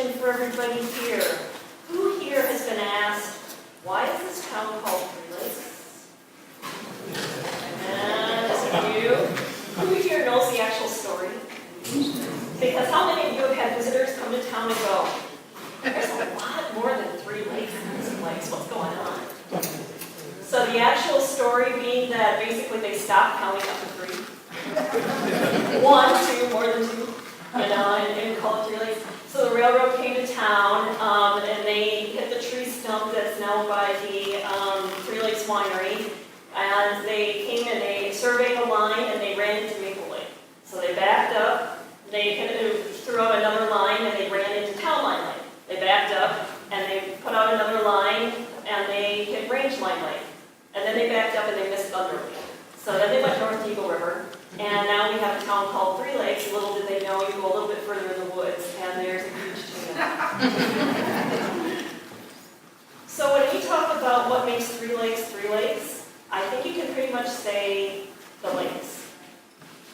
question for everybody here. Who here has been asked, why is this town called Three Lakes? And you. Who here knows the actual story? Because how many of you have had visitors come to town and go, there's a lot more than 3 lakes in this place, what's going on? So the actual story being that basically they stopped counting up to 3. 1, 2, more than 2, and call it 3 lakes. So the railroad came to town, and they hit the tree stump that's now by the 3 Lakes Winery, and they came and they surveyed the line and they ran into Maple Lake. So they backed up, they threw out another line and they ran into Town Line Lake. They backed up and they put out another line and they hit Range Line Lake. And then they backed up and they missed Thunder Lake. So then they went north to Eagle River. And now we have a town called 3 Lakes. Little did they know, you go a little bit further in the woods, and there's a huge tuna. So when we talk about what makes 3 Lakes, I think you can pretty much say the lakes.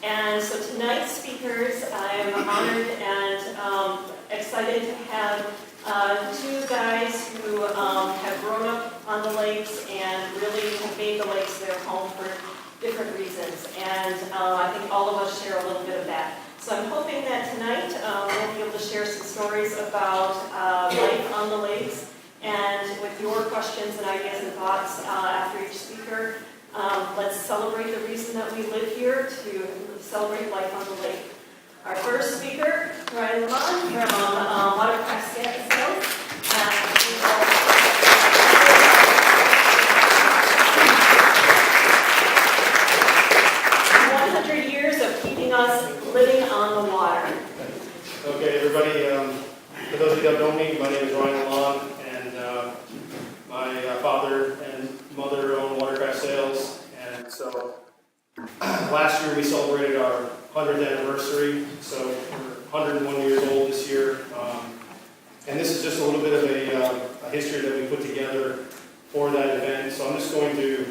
And so tonight's speakers, I'm honored and excited to have 2 guys who have grown up on the lakes and really have made the lakes their home for different reasons, and I think all of us share a little bit of that. So I'm hoping that tonight we'll be able to share some stories about life on the lakes, and with your questions and ideas and thoughts after each speaker, let's celebrate the reason that we live here, to celebrate life on the lake. Our first speaker, Lamon from Watercraft Sales. 100 years of keeping us living on the water. Okay, everybody, for those of you that don't know me, my name is Lamon, and my father and mother own Watercraft Sales, and so last year we celebrated our 100th anniversary, so we're 101 years old this year, and this is just a little bit of a history that we put together for that event, so I'm just going to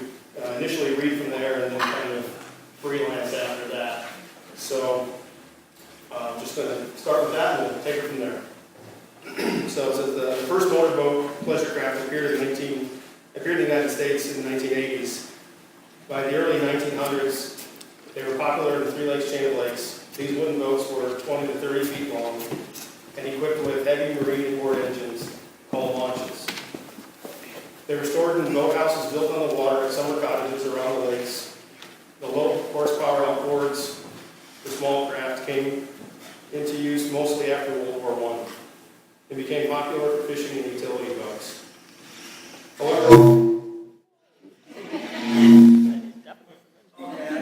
initially read from there and then kind of freelance after that. So I'm just going to start with that and we'll take it from there. So it says the first motorboat, pleasure craft, appeared in the United States in the 1980s. By the early 1900s, they were popular in the 3 Lakes chain of lakes. These wooden boats were 20 to 30 feet long and equipped with heavy marine inboard engines called launches. They were stored in boathouses built on the water at summer cottages around the lakes. The low horsepower outboards for small craft came into use mostly after World War I. It became popular for fishing and utility boats. However, I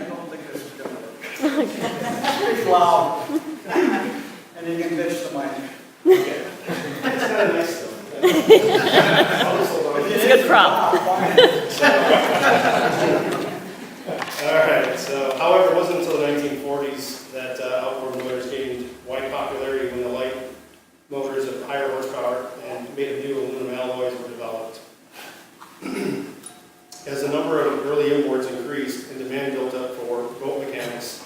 don't think this is going to work. It's loud. And you can fish the mic. okay. It's kind of nice though. It's a good prop. Alright, so however, it wasn't until the 1940s that outboard motors gained wide popularity when the light motors of higher horsepower and made of new aluminum alloys were developed. As the number of early inboards increased and demand built up for boat mechanics,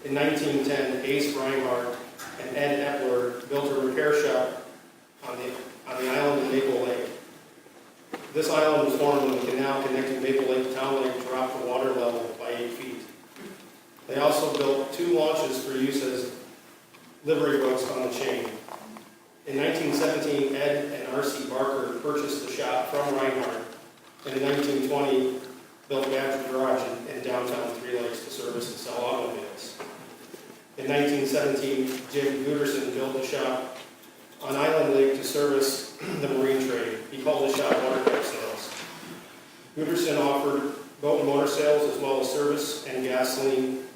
in 1910, Ace Reinhardt and Ed Epler built a repair shop on the island of Maple Lake. This island was formed when the canal connecting Maple Lake to Town Lake dropped the water level by 8 feet. They also built 2 launches for use as livery boats on the chain. In 1917, Ed and R.C. Barker purchased the shop from Reinhardt, and in 1920, built Badger Garage in downtown 3 Lakes to service and sell automobiles. In 1917, Jim Gooderson built a shop on Island Lake to service the marine trade. He called the shop Watercraft Sales. Gooderson offered boat and motor sales as well as service and gasoline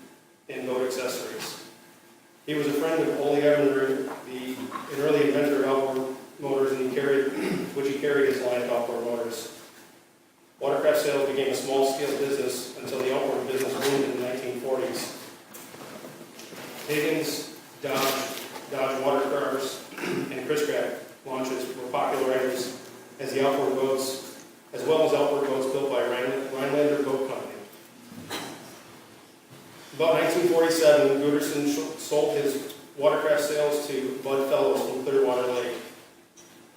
and boat accessories. He was a friend of Ole Evander, an early inventor of outboard motors, and he carried his line of outboard motors. Watercraft Sales became a small-scale business until the outboard business boomed in the 1940s. Higgins, Dodge watercars, and Chris-Craft launches were popular items as the outboard boats, as well as outboard boats built by Rhinelander Boat Company. About 1947, Gooderson sold his Watercraft Sales to Bud Fellows from Clearwater Lake.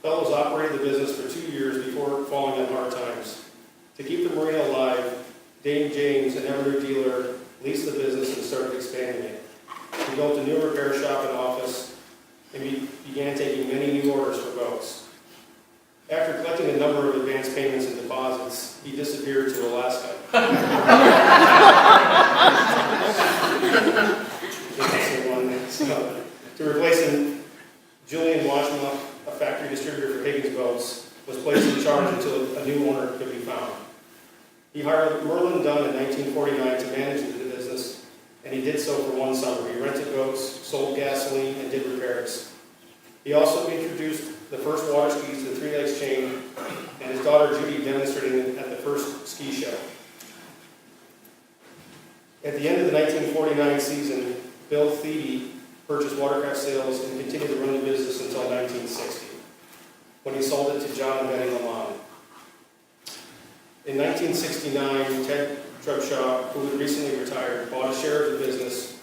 Fellows operated the business for 2 years before falling on hard times. To keep the marina alive, Dame James, an Everett dealer, leased the business and started expanding it. He built a new repair shop and office and began taking many new orders for boats. After collecting a number of advance payments and deposits, he disappeared to Alaska. To replace him, Julian Washma, a factory distributor for Higgins boats, was placed in charge until a new owner could be found. He hired Merlin Dunn in 1949 to manage the business, and he did so for one summer. He rented boats, sold gasoline, and did repairs. He also introduced the first water skis to the Three Lakes chain, and his daughter Judy demonstrated it at the first ski show. At the end of the 1949 season, Bill Thede purchased Watercraft Sales and continued to run the business until 1960, when he sold it to John and Betty Lamon. In 1969, Ted Trubshaw, who had recently retired, bought a share of the business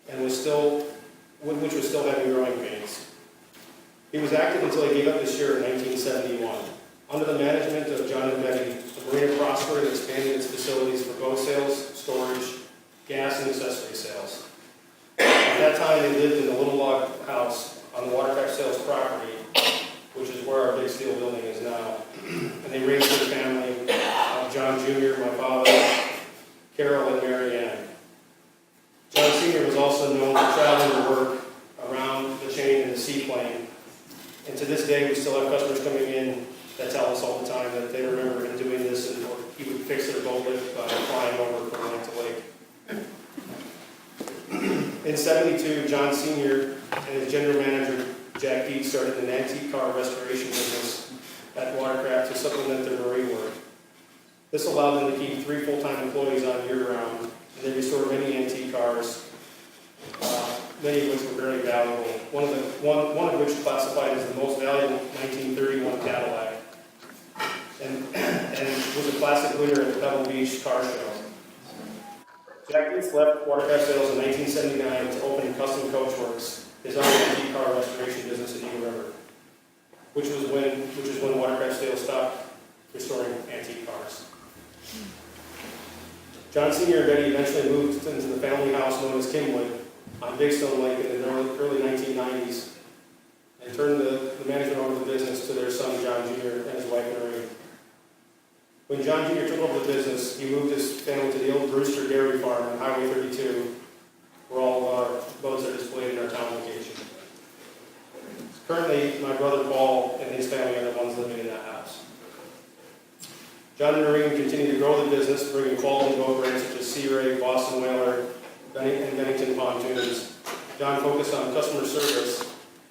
and which was still having growing pains. He was active until he gave up his share in 1971. Under the management of John and Betty, the marina prospered and expanded its facilities for boat sales, storage, gas, and accessory sales. At that time, they lived in a little log house on the Watercraft Sales property, which is where our big steel building is now. And they raised their family of John Jr., my father, Carol, and Mary Ann. John Sr. was also known for traveling to work around the chain in the seaplane. And to this day, we still have customers coming in that tell us all the time that they remember him doing this, and he would fix their boat lift by flying over from lake to lake. In '72, John Sr. and his general manager, Jack Deed, started an antique car restoration business at Watercraft to supplement their marine work. This allowed them to keep 3 full-time employees on year-round, and they restored many antique cars, many of which were very valuable. One of which classified as the most valuable 1931 Cadillac, and was a classic winner at the Pebble Beach Car Show. Jack Deeds left Watercraft Sales in 1979 to open Custom Coach Works, his own antique car restoration business in Eagle River, which is when Watercraft Sales stopped restoring antique cars. John Sr. and Betty eventually moved into the family house known as Kimwood on Big Stone Lake in the early 1990s and turned the management over the business to their son John Jr. and his wife Marie. When John Jr. took over the business, he moved his family to the old Brewster Dairy Farm on Highway 32, where all of our boats are displayed in our town location. Currently, my brother Paul and his family are the ones living in that house. John and Maureen continue to grow the business, bringing quality boat brands such as Sea Ray, Boston Whaler, and Bennington pontoons. John focused on customer service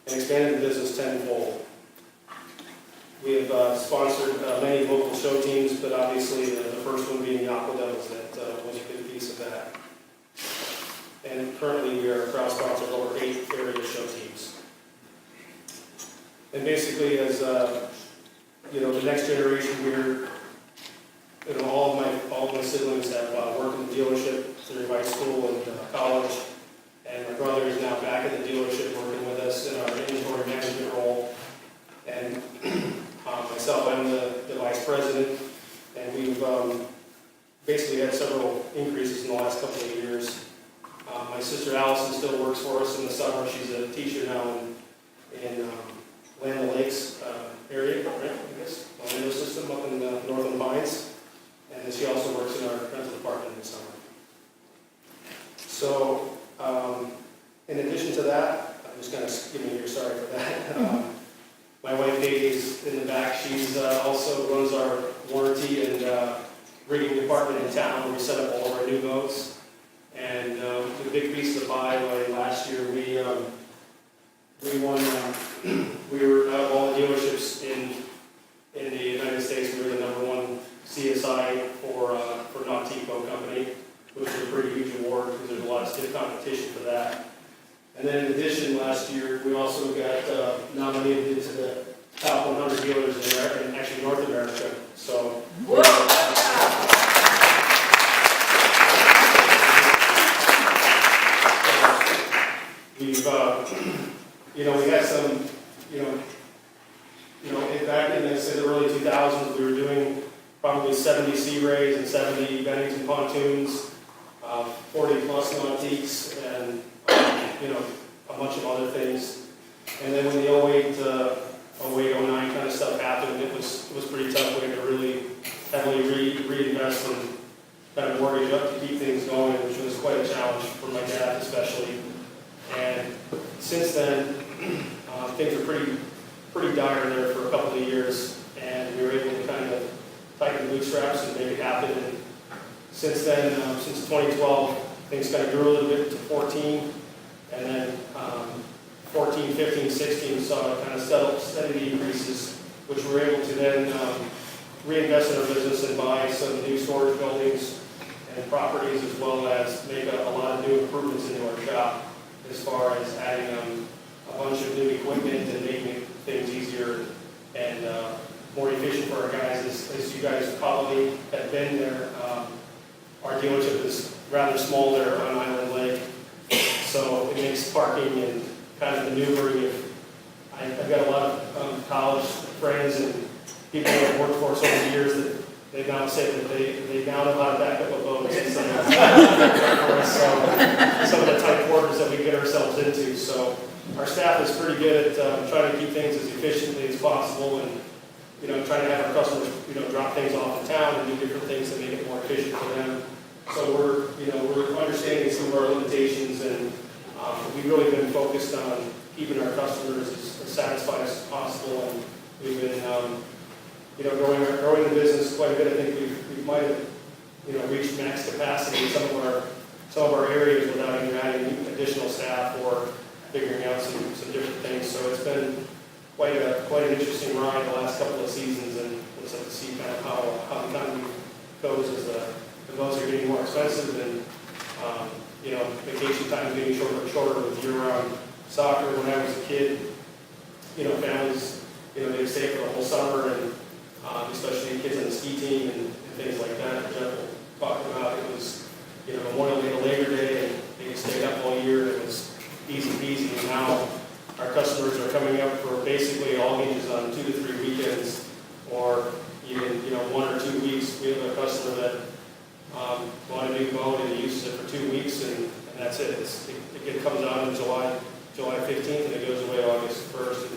and expanded the business tenfold. We have sponsored many local show teams, but obviously the first one being the Aqua that was a big piece of that. And currently we are a proud sponsor of over 8 area show teams. And basically, as the next generation here, all of my siblings have worked in the dealership through high school and college, and my brother is now back at the dealership working with us in our inventory management role. And myself, I'm the vice president, and we've basically had several increases in the last couple of years. My sister Allison still works for us in the summer. She's a teacher now in Lamon Lakes area, right? I guess Orlando system up in Northern Pines, and she also works in our rental department in the summer. So, in addition to that, I'm just going to skip you here. Sorry for that. My wife Katie is in the back. She's also runs our warranty and rigging department in town, where we set up all of our new boats. And the big piece of the pie, last year we won. We were out of all the dealerships in the United States. We were the #1 CSI for Nautique Boat Company, which is a pretty huge award because there's a lot of stiff competition for that. And then in addition, last year we also got nominated into the top 100 dealers in America, and actually North America. So. We've, we had some, say the early 2000s, we were doing probably 70 sea rays and 70 Bennington pontoons, 40 plus nautiques, and a bunch of other things. And then when the 08, 09 kind of stuff happened, it was pretty tough. We had to really heavily reinvest and kind of mortgage up to keep things going, which was quite a challenge for my dad especially. And since then, things were pretty dire there for a couple of years, and we were able to kind of tighten the bootstraps and make it happen. And since then, since 2012, things kind of grew a little bit to 14, and then 14, 15, 16 saw kind of steady increases, which we were able to then reinvest in our business and buy some new storage buildings and properties, as well as make a lot of new improvements into our shop, as far as adding a bunch of new equipment and making things easier and more efficient for our guys. As you guys probably have been there, our dealership is rather small there on Island Lake, so it makes parking and kind of maneuvering. I've got a lot of college friends and people that have worked for us over the years that they now say that they now know how to back up a boat. And so some of the tight quarters that we get ourselves into. So our staff is pretty good at trying to keep things as efficiently as possible, and trying to have our customers drop things off in town and do different things to make it more efficient for them. So we're understanding some of our limitations, and we've really been focused on keeping our customers as satisfied as possible, and we've been growing the business quite a bit. I think we might have reached max capacity in some of our areas without even adding additional staff or figuring out some different things. So it's been quite an interesting ride the last couple of seasons, and we'll have to see kind of how the economy goes as the boats are getting more expensive, and vacation time is getting shorter and shorter with year-round soccer. When I was a kid, families they'd stay for the whole summer, and especially kids on the ski team and things like that. Jeff talked about it was Memorial Day to Labor Day, and they could stay up all year. It was easy peasy. And now our customers are coming up for basically all ages on 2 to 3 weekends, or even 1 or 2 weeks. We have a customer that bought a new boat and he uses it for 2 weeks, and that's it. It comes out on July 15th, and it goes away August 1st.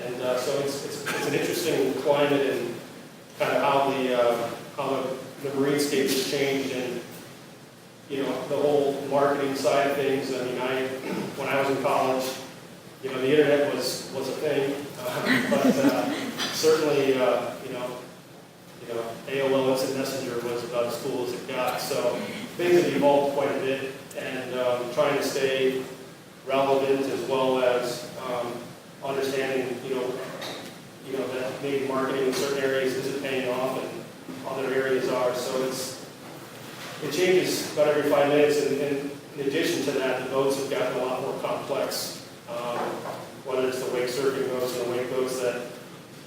And so it's an interesting climate, and kind of how the marinescape has changed, and the whole marketing side of things. I mean, when I was in college, the internet was a thing, but certainly AOL Instant Messenger was about as cool as it got. So things have evolved quite a bit, and trying to stay relevant, as well as understanding that maybe marketing in certain areas isn't paying off and other areas are. So it changes about every 5 minutes, and in addition to that, the boats have gotten a lot more complex. Whether it's the wake surfing boats and the wake boats that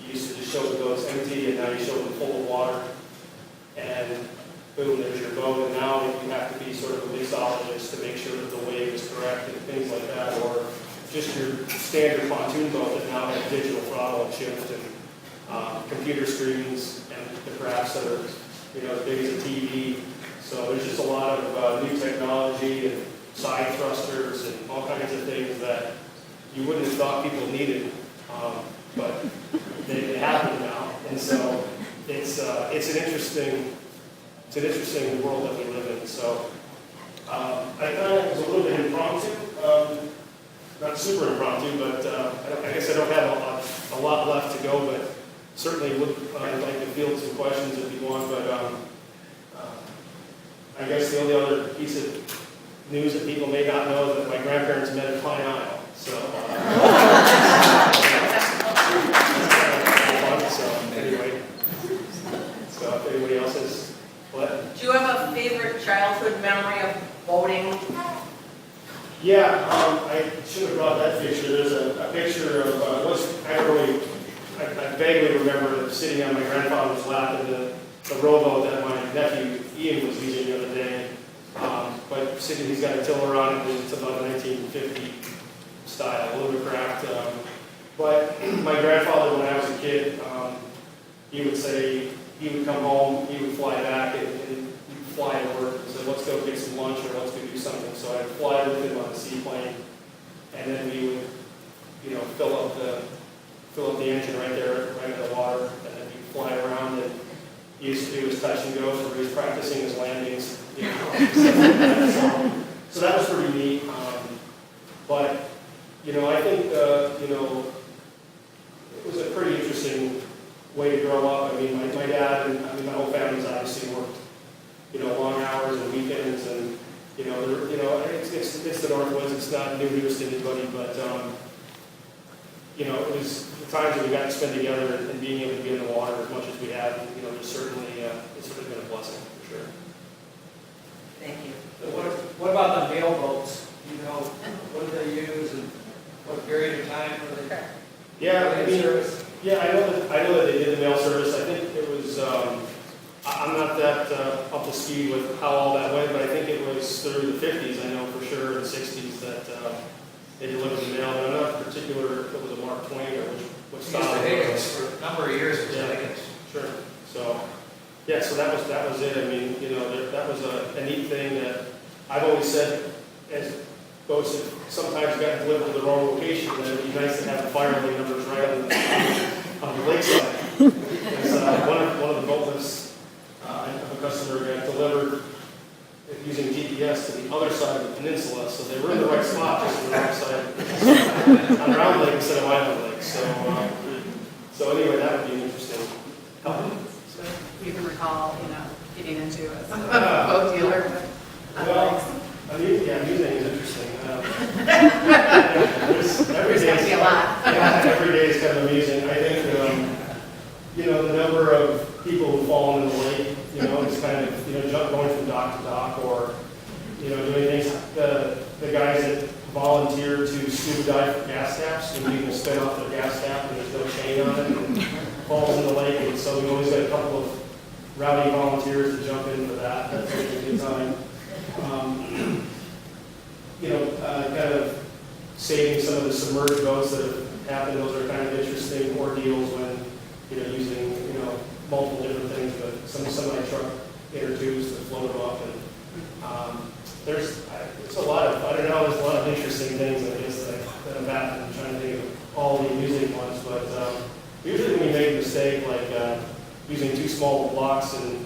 you used to just show the boats empty, and now you show them full of water, and boom, there's your boat. And now you have to be sort of a mixologist to make sure that the wave is correct and things like that, or just your standard pontoon boat that now has digital throttle and shift and computer screens and the graphs that are as big as a TV. So there's just a lot of new technology and side thrusters and all kinds of things that you wouldn't have thought people needed, but they have them now. And so it's an interesting world that we live in. So I thought it was a little bit impromptu. Not super impromptu, but I guess I don't have a lot left to go, but certainly would like to field some questions if you want. But I guess the only other piece of news that people may not know is that my grandparents met at Pine Isle. So, anyway, so if anybody else has what? Do you have a favorite childhood memory of boating? Yeah, I should have brought that picture. There's a picture of I vaguely remember sitting on my grandfather's lap in the rowboat that my nephew Ian was using the other day. But he's got a tiller on it, and it's about 1950 style Watercraft. But my grandfather, when I was a kid, he would say, he would come home, he would fly back, and he'd fly to work and say, let's go get some lunch or let's go do something. So I'd fly with him on the seaplane, and then we would, you know, fill up the engine right there, right in the water, and then he'd fly around, and he used to do his touch and go, so he was practicing his landings. You know, so that was pretty neat. But, you know, I think, you know, it was a pretty interesting way to grow up. I mean, my dad and my whole family's obviously worked, you know, long hours and weekends, and you know, it's the Northwoods. It's not new news to anybody, but you know, it was the times that we got to spend together and being able to be in the water as much as we have. You know, it's certainly been a blessing for sure. Thank you. So what about the mail boats? You know, what do they use and what period of time were they? Yeah, I mean, service? yeah, I know that they did the mail service. I think it was. I'm not that up to speed with how all that went, but I think it was through the 50s. I know for sure in the 60s that they delivered the mail. But I'm not particular if it was a Mark Twain or which style. Mr. Higgins for a number of years. Yeah, Higgins. sure. So, yeah, so that was it. I mean, you know, that was a neat thing that I've always said, as boats have sometimes gotten delivered to the wrong location, that it would be nice to have the fire lane numbers right on the lakeside. Because one of the boat lifts of a customer got delivered using GPS to the other side of the peninsula, so they were in the right spot, just on the wrong side, on Round Lake instead of Island Lake. So anyway, that would be an interesting. You can recall, you know, getting into as a boat dealer with Well, I mean, yeah, music is interesting. Every There's day going to be a lot. Yeah, every day is kind of amusing. I think, you know, the number of people who fall into the lake, you know, is kind of, you know, going from dock to dock, or, you know, doing things. The guys that volunteer to scuba dive for gas taps, and people spin off their gas tap and there's no chain on it, and falls in the lake. And so we always got a couple of rowdy volunteers to jump in for that. That's always a good time. You know, kind of saving some of the submerged boats that have happened. Those are kind of interesting ordeals when, you know, using, you know, multiple different things, but some semi-truck inner tubes to float them up. And it's a lot of, I don't know, there's a lot of interesting things, I guess, that I've happened. I'm trying to think of all the amusing ones, but usually when you make a mistake, like using too small blocks, and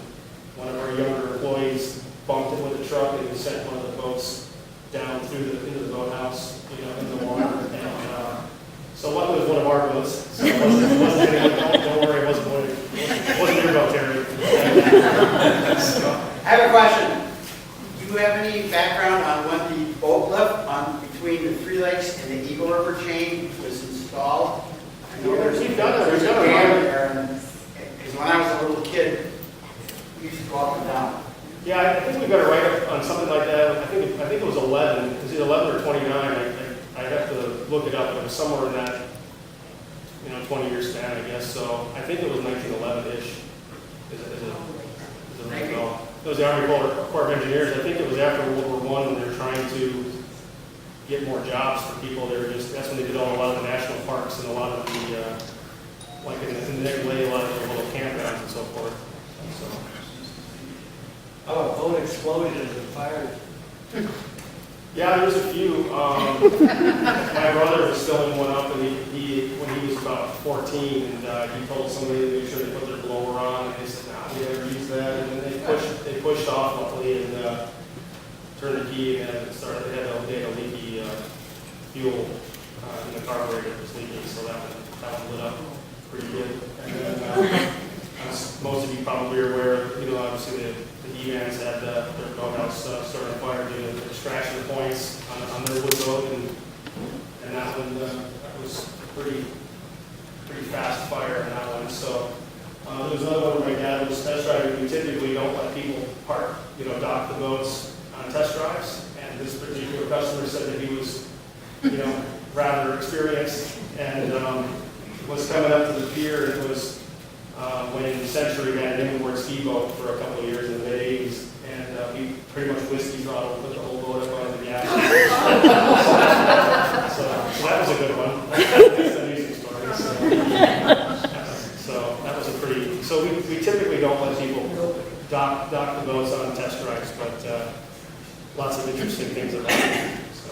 one of our younger employees bumped it with a truck and sent one of the boats down into the boathouse, you know, in the water. And so luckily it was one of our boats. So it wasn't don't worry, it wasn't your boat, Terry. I have a question. Do you have any background on when the boat lift between the Three Lakes and the Eagle River chain was installed? I know We've done it. there's a dam there, because when I was a little kid, we used to go up and down. Yeah, I think we got it right up on something like that. I think it was 11. It was either 11 or 29. I have to look it up, but it was somewhere in that, you know, 20-year span, I guess. So I think it was 1911-ish. Is it right? It was the Army Corps of Engineers. I think it was after World War I when they were trying to get more jobs for people. That's when they did a lot of the national parks and a lot of the, like in the next lay, a lot of the little campgrounds and so forth. So. How about boat explosions and fires? Yeah, there's a few. My brother was filling one up, and he when he was about 14, and he told somebody to make sure they put their blower on, and they said, "Nah, we never use that." And then they pushed off luckily and turned the key, and it started. They had a leaky fuel in the carburetor that was leaking, so that one lit up pretty good. And then as most of you probably are aware, you know, obviously the E-Vans had their boathouse started on fire due to extraction points on their wood boat, and that one that was pretty fast fire in that one. So there was another one where my dad was test driving. We typically don't let people park, you know, dock the boats on test drives, and this particular customer said that he was, you know, rather experienced and was coming up to the pier. It was when Century had an inboard ski boat for a couple of years in the mid-'80s, and he pretty much whiskey throttled, put the whole boat up on the gas. so that was a good one. That's an amusing story. So that was a pretty typically don't let people dock the boats on test drives, but lots of interesting things about it. So.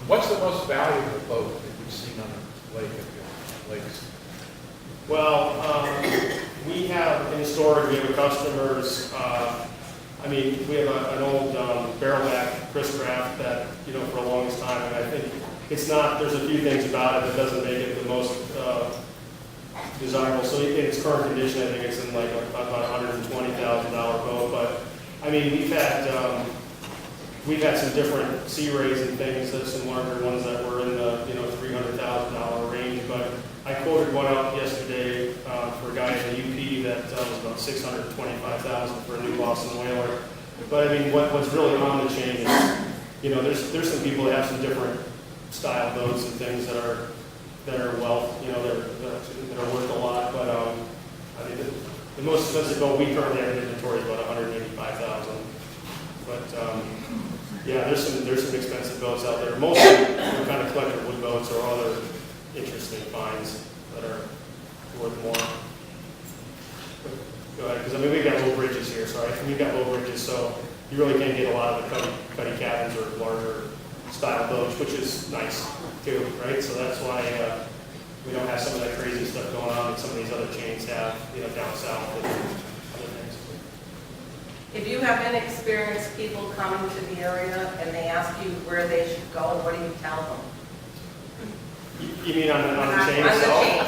What's the most valuable boat that you've seen on a lake at the lakes? Well, we have in storage, we have customers, we have an old barrelback Chris Craft that, for the longest time, and I think it's not, there's a few things about it that doesn't make it the most desirable. So in its current condition, I think it's in like about $120,000 boat, but we've had some different sea rays and things, there's some larger ones that were in the, $300,000 range, but I quoted one out yesterday for a guy in the UP that was about $625,000 for a new Boston whaler. But what's really on the chain is, there's some people that have some different style boats and things that are wealth, that are worth a lot. But the most expensive boat we currently have in inventory is about $185,000. But yeah, there's some expensive boats out there. Mostly kind of collector wood boats or other interesting finds that are worth more. Go ahead, because we've got low bridges here, so we've got low bridges, so you really can't get a lot of the cuddy cabins or larger style boats, which is nice too, right? So that's why we don't have some of that crazy stuff going on that some of these other chains have, down south and other things. If you have any experienced people coming to the area and they ask you where they should go, what do you tell them? You mean on the chain On the itself? chain.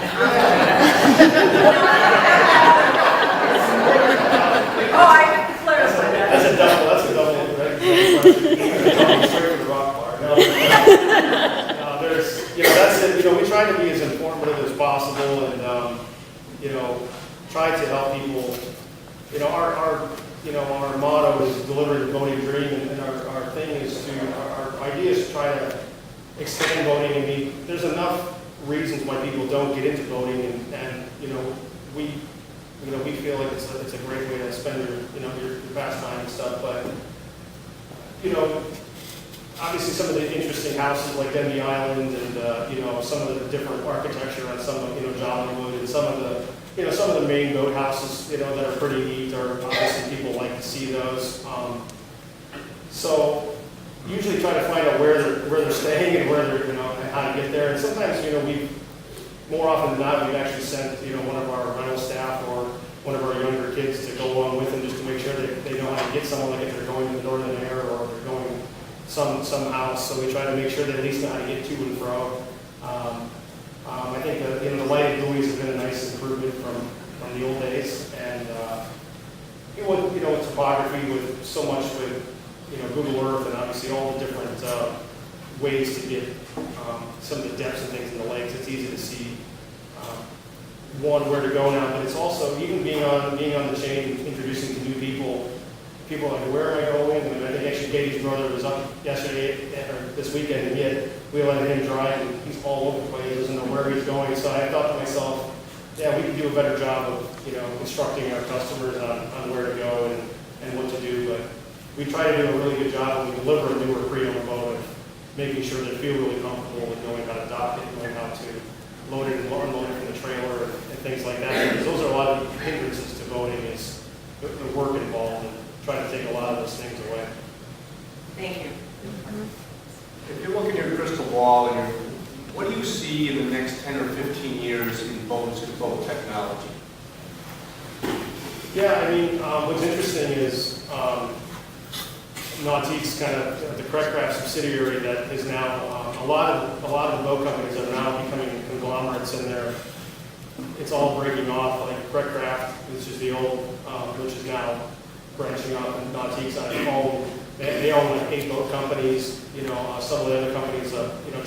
Oh, I can clarify that. That's a double, right? Straight from the rock bar. No, that's it. We try to be as informative as possible, and try to help people. Our motto is deliver the boating dream, and our thing is our idea is to try to expand boating. There's enough reasons why people don't get into boating, and we feel like it's a great way to spend your pastime and stuff. But obviously some of the interesting houses like Denby Island, and some of the different architecture on some of Jollywood, and some of the main boat houses that are pretty neat. Or obviously people like to see those. So usually try to find out where they're staying and where they're and how to get there. And sometimes more often than not, we've actually sent one of our rental staff or one of our younger kids to go along with them just to make sure they know how to get somewhere, like if they're going to the Northern Air or they're going some house. So we try to make sure they at least know how to get to and fro. I think the lighted buoys have been a nice improvement from the old days, and with topography, with so much with Google Earth, and obviously all the different ways to get some of the depths and things in the lakes. It's easy to see where to go now, but it's also even being on the chain, introducing to new people. People are like, where am I going? And I think actually Katie's brother was up yesterday or this weekend, and we let him drive, and he's all over the place. He doesn't know where he's going. So I thought to myself, yeah, we could do a better job of instructing our customers on where to go and what to do. But we try to do a really good job when we deliver a newer pre-owned boat of making sure they feel really comfortable with knowing how to dock it, knowing how to load it and unload it from the trailer and things like that. Because those are a lot of the hindrances to boating is the work involved, and try to take a lot of those things away. Thank you. If you look in your crystal ball, what do you see in the next 10 or 15 years in boat technology? Yeah, what's interesting is Nautique's kind of the Watercraft subsidiary that is now a lot of the boat companies are now becoming conglomerates, and it's all breaking off. Like Watercraft, which is the old, which is now branching off, and Nautique's on its own. They own like 8 boat companies. Some of the other companies,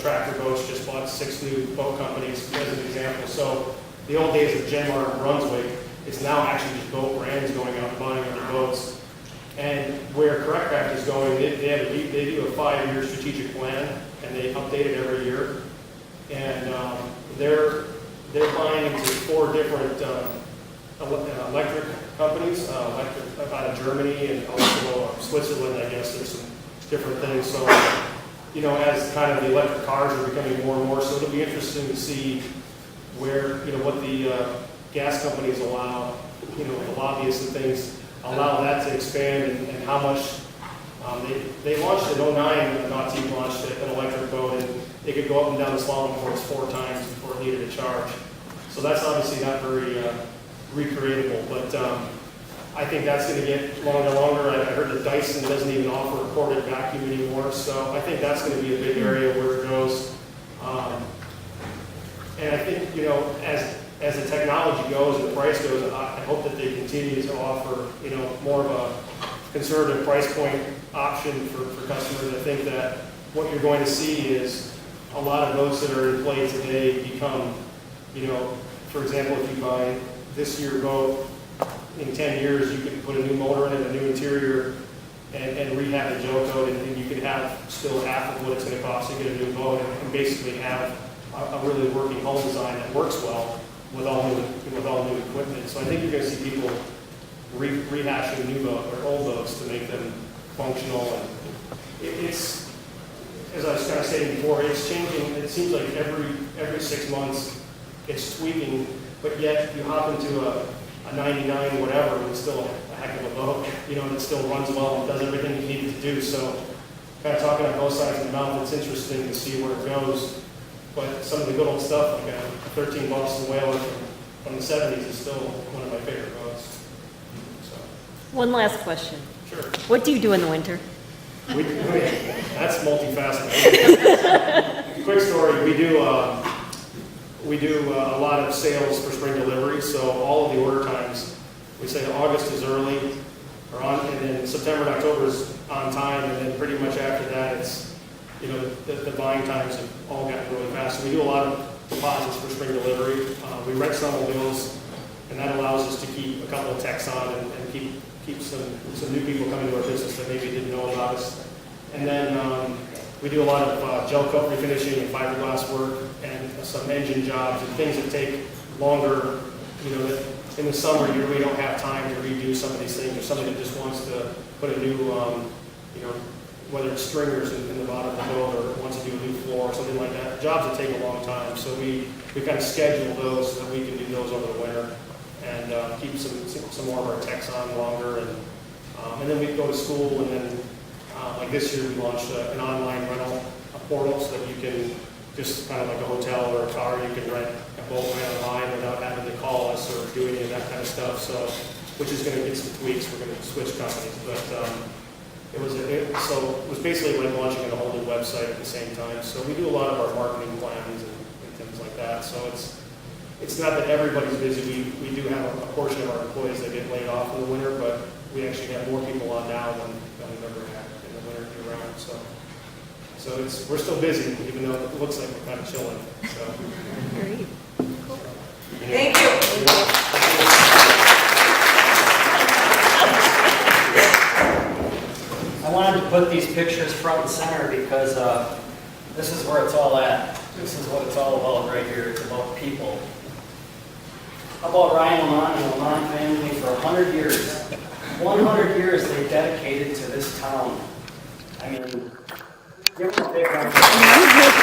Tractor Boats just bought 6 new boat companies as an example. So the old days of Genmar and Brunswick, it's now actually just boat brands going out and buying other boats. And where Watercraft is going, they do a 5-year strategic plan, and they update it every year. And they're buying into 4 different electric companies, out of Germany and also Switzerland. I guess there's some different things. So, as kind of the electric cars are becoming more and more, so it'll be interesting to see where, what the gas companies allow the lobbyists and things allow that to expand and how much, they launched in '09, Nazi launched an electric boat, and it could go up and down the slalom course 4 times before it needed a charge. So that's obviously not very recreatable, but I think that's going to get longer and longer. I heard that Dyson doesn't even offer a corded vacuum anymore, so I think that's going to be a big area where it goes. And I think, as the technology goes and the price goes, I hope that they continue to offer, more of a conservative price point option for customers. I think that what you're going to see is a lot of boats that are in play today become, for example, if you buy this year boat, in 10 years you can put a new motor in it, a new interior, and rehab the gel coat, and you can have still half of what it's going to cost to get a new boat, and basically have a really working hull design that works well with all new equipment. So I think you're going to see people rehashing new boats or old boats to make them functional. And it's, as I was kind of saying before, it's changing. It seems like every 6 months it's tweaking, but yet you hop into a 99 whatever, and it's still a heck of a boat, and it still runs well and does everything you need it to do. So kind of talking on both sides of the mouth, it's interesting to see where it goes. But some of the good old stuff, like a 13 Boston Whaler from the 70s, is still one of my favorite boats. So, One last question. sure. What do you do in the winter? That's multifaceted. Quick story, we do a lot of sales for spring delivery, so all of the order times, we say August is early, and then September and October is on time, and then pretty much after that, it's, the buying times have all gotten really fast. So we do a lot of deposits for spring delivery. We rent snowmobiles, and that allows us to keep a couple of techs on and keep some new people coming to our business that maybe didn't know about us. And then we do a lot of gel coat refinishing and fiberglass work and some engine jobs and things that take longer. In the summer, you really don't have time to redo some of these things, or somebody that just wants to put a new, whether it's stringers in the bottom of the boat or wants to do a new floor or something like that. Jobs that take a long time, so we kind of schedule those so that we can do those over the winter and keep some more of our techs on longer. And then we go to school, and then like this year we launched an online rental portal so that you can just kind of like a hotel or a car, you can rent a boat right online without having to call us or do any of that kind of stuff. So, which is going to get some tweaks. We're going to switch companies, but it was basically like launching a whole new website at the same time. So we do a lot of our marketing plans and things like that. So it's not that everybody's busy. We do have a portion of our employees that get laid off in the winter, but we actually have more people on now than we've ever had in the winter year round. So we're still busy, even though it looks like we're kind of chilling. So. Great. Thank you. I wanted to put these pictures front and center because this is where it's all at. This is what it's all about right here. It's about people. How about Ryan Lamon and the Lamon family for 100 years? 100 years they dedicated to this town. I mean, give them a big round of applause.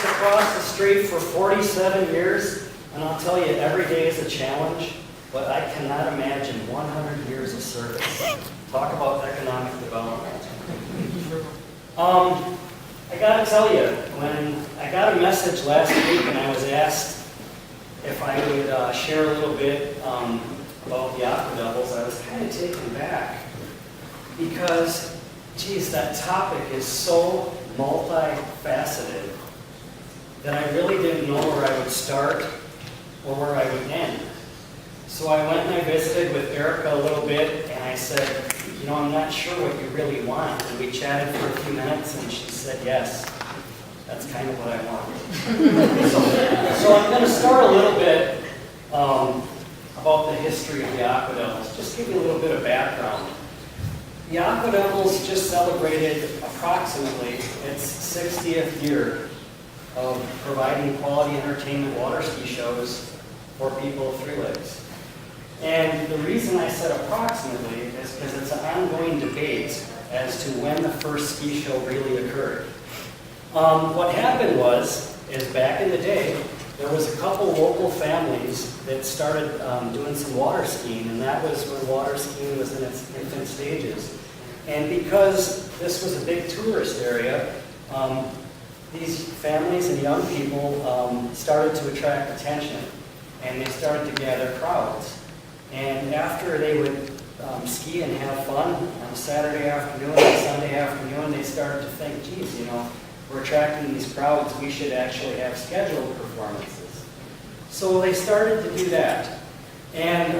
Across the street for 47 years, and I'll tell you, every day is a challenge, but I cannot imagine 100 years of service. Talk about economic development. I gotta tell you, when I got a message last week and I was asked if I would share a little bit about the Aqua Devils, I was kind of taken back because, geez, that topic is so multifaceted that I really didn't know where I would start or where I would end. So I went and I visited with Erica a little bit, and I said, I'm not sure what you really want. And we chatted for a few minutes, and she said, yes, that's kind of what I want. So I'm going to start a little bit about the history of the Aqua Devils. Just give you a little bit of background. The Aqua Devils just celebrated approximately its 60th year of providing quality entertainment water ski shows for people of Three Lakes. And the reason I said approximately is because it's an ongoing debate as to when the first ski show really occurred. What happened is back in the day, there was a couple local families that started doing some water skiing, and that was when water skiing was in its infant stages. And because this was a big tourist area, these families and young people started to attract attention, and they started to gather crowds. And after they would ski and have fun on Saturday afternoon and Sunday afternoon, they started to think, geez, we're attracting these crowds, we should actually have scheduled performances. So they started to do that. And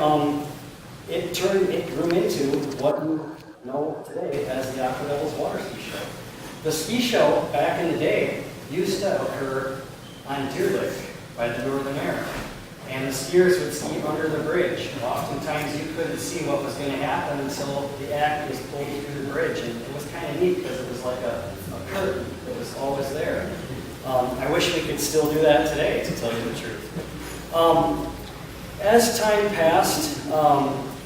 it grew into what you know today as the Aqua Devils Water Ski Show. The ski show, back in the day, used to occur on Deer Lake by the Northern Air. And the skiers would ski under the bridge. Oftentimes you couldn't see what was going to happen until the act was pulled through the bridge. And it was kind of neat because it was like a curtain that was always there. I wish we could still do that today, to tell you the truth. As time passed,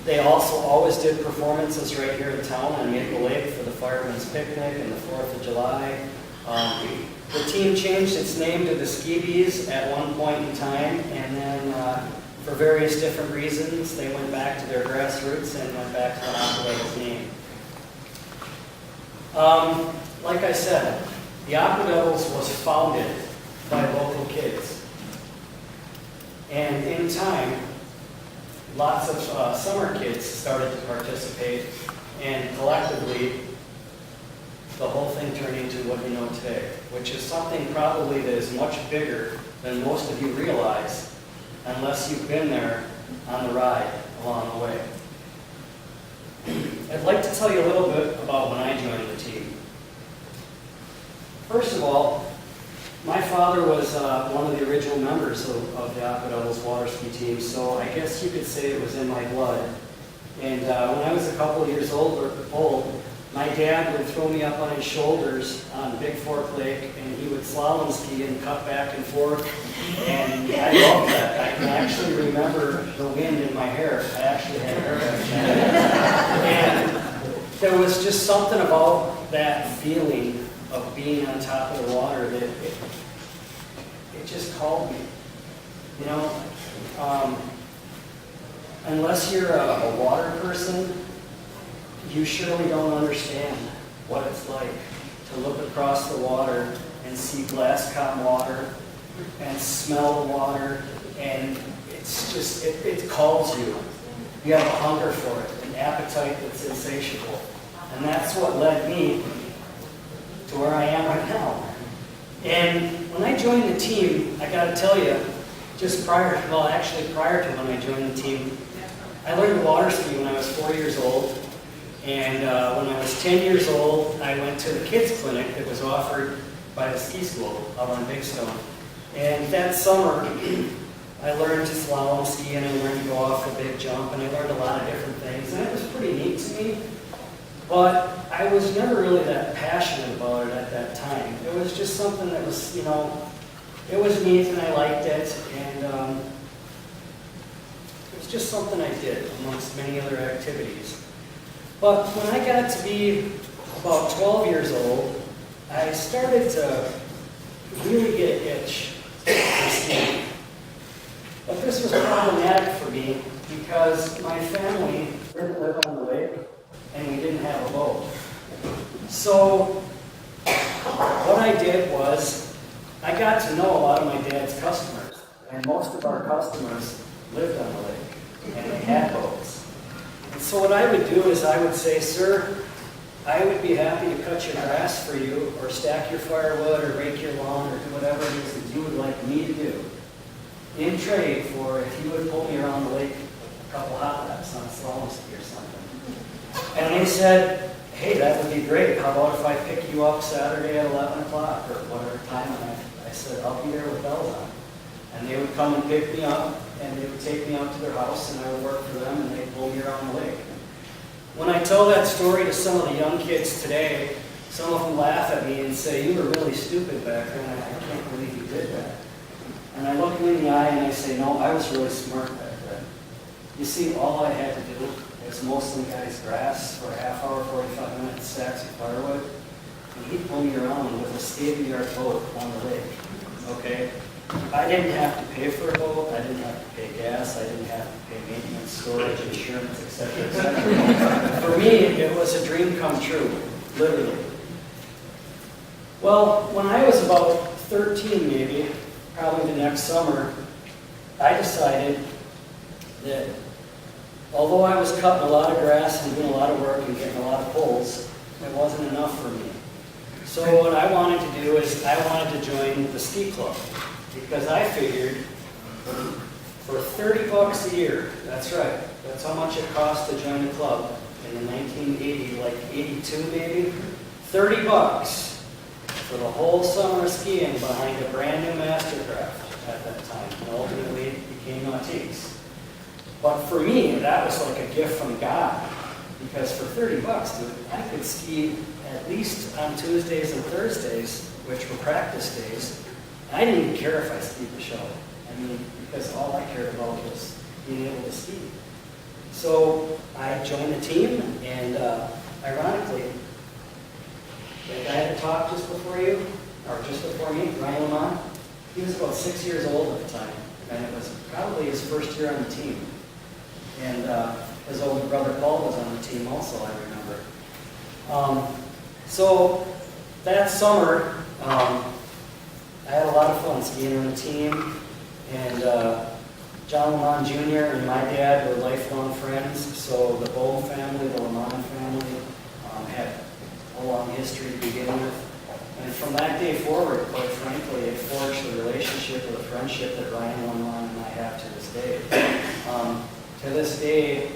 they also always did performances right here in town on Maple Lake for the Fireman's Picnic and the 4th of July. The team changed its name to the Ski Bees at one point in time, and then for various different reasons, they went back to their grassroots and went back to the Aqua Devils name. Like I said, the Aqua Devils was founded by local kids. And in time, lots of summer kids started to participate, and collectively, the whole thing turned into what you know today, which is something probably that is much bigger than most of you realize, unless you've been there on the ride along the way. I'd like to tell you a little bit about when I joined the team. First of all, my father was one of the original members of the Aqua Devils water ski team, so I guess you could say it was in my blood. And when I was a couple years old, my dad would throw me up on his shoulders on Big Fork Lake, and he would slalom ski and cut back and forth. And I loved that. I can actually remember the wind in my hair. I actually had hair back then. And there was just something about that feeling of being on top of the water that it just called me. Unless you're a water person, you surely don't understand what it's like to look across the water and see glass calm water and smell the water, and it's just, it calls you. You have a hunger for it, an appetite that's insatiable. And that's what led me to where I am right now. And when I joined the team, I got to tell you, prior to when I joined the team, I learned to water ski when I was 4 years old. And when I was 10 years old, I went to the kids clinic that was offered by the ski school out on Big Stone. And that summer, I learned to slalom ski, and I learned to go off a big jump, and I learned a lot of different things. And it was pretty neat to me. But I was never really that passionate about it at that time. It was just something that was, it was neat and I liked it. And it was just something I did amongst many other activities. But when I got to be about 12 years old, I started to really get an itch for skiing. But this was problematic for me because my family didn't live on the lake and we didn't have a boat. So what I did was I got to know a lot of my dad's customers, and most of our customers lived on the lake and they had boats. And so what I would do is I would say, sir, I would be happy to cut your grass for you, or stack your firewood, or rake your lawn, or do whatever it is that you would like me to do, in trade for if you would pull me around the lake a couple hot laps on a slalom ski or something. And they said, hey, that would be great. How about if I pick you up Saturday at 11 o'clock or whatever time? And I said, I'll be there with bells on. And they would come and pick me up, and they would take me out to their house, and I would work for them, and they'd pull me around the lake. When I tell that story to some of the young kids today, some of them laugh at me and say, you were really stupid back then. I can't believe you did that. And I look them in the eye and I say, no, I was really smart back then. You see, all I had to do was mow some guy's grass for a half hour, 45 minutes, stacks of firewood, and he'd pull me around with a state-of-the-art boat on the lake, okay? I didn't have to pay for a boat, I didn't have to pay gas, I didn't have to pay maintenance, storage, insurance, etc., etc. For me, it was a dream come true, literally. Well, when I was about 13 maybe, probably the next summer, I decided that although I was cutting a lot of grass and doing a lot of work and getting a lot of pulls, it wasn't enough for me. So what I wanted to do is I wanted to join the ski club, because I figured for $30 a year, that's right, that's how much it cost to join the club in the 1980, like 82 maybe, $30 for the whole summer skiing behind a brand new Watercraft at that time, and ultimately it became Nautique's. But for me, that was like a gift from God, because for $30, dude, I could ski at least on Tuesdays and Thursdays, which were practice days. I didn't even care if I skied the show. I mean, because all I cared about was being able to ski. So I joined the team, and ironically, the guy that talked just before you, or just before me, Ryan Lamon, he was about 6 years old at the time, and it was probably his first year on the team. And his older brother Paul was on the team also, I remember. So that summer, I had a lot of fun skiing on the team, and John Lamon Jr. and my dad were lifelong friends, so the Boehm family, the Lamon family, had a long history to begin with. And from that day forward, quite frankly, it forged a relationship or a friendship that Ryan Lamon and I have to this day. To this day,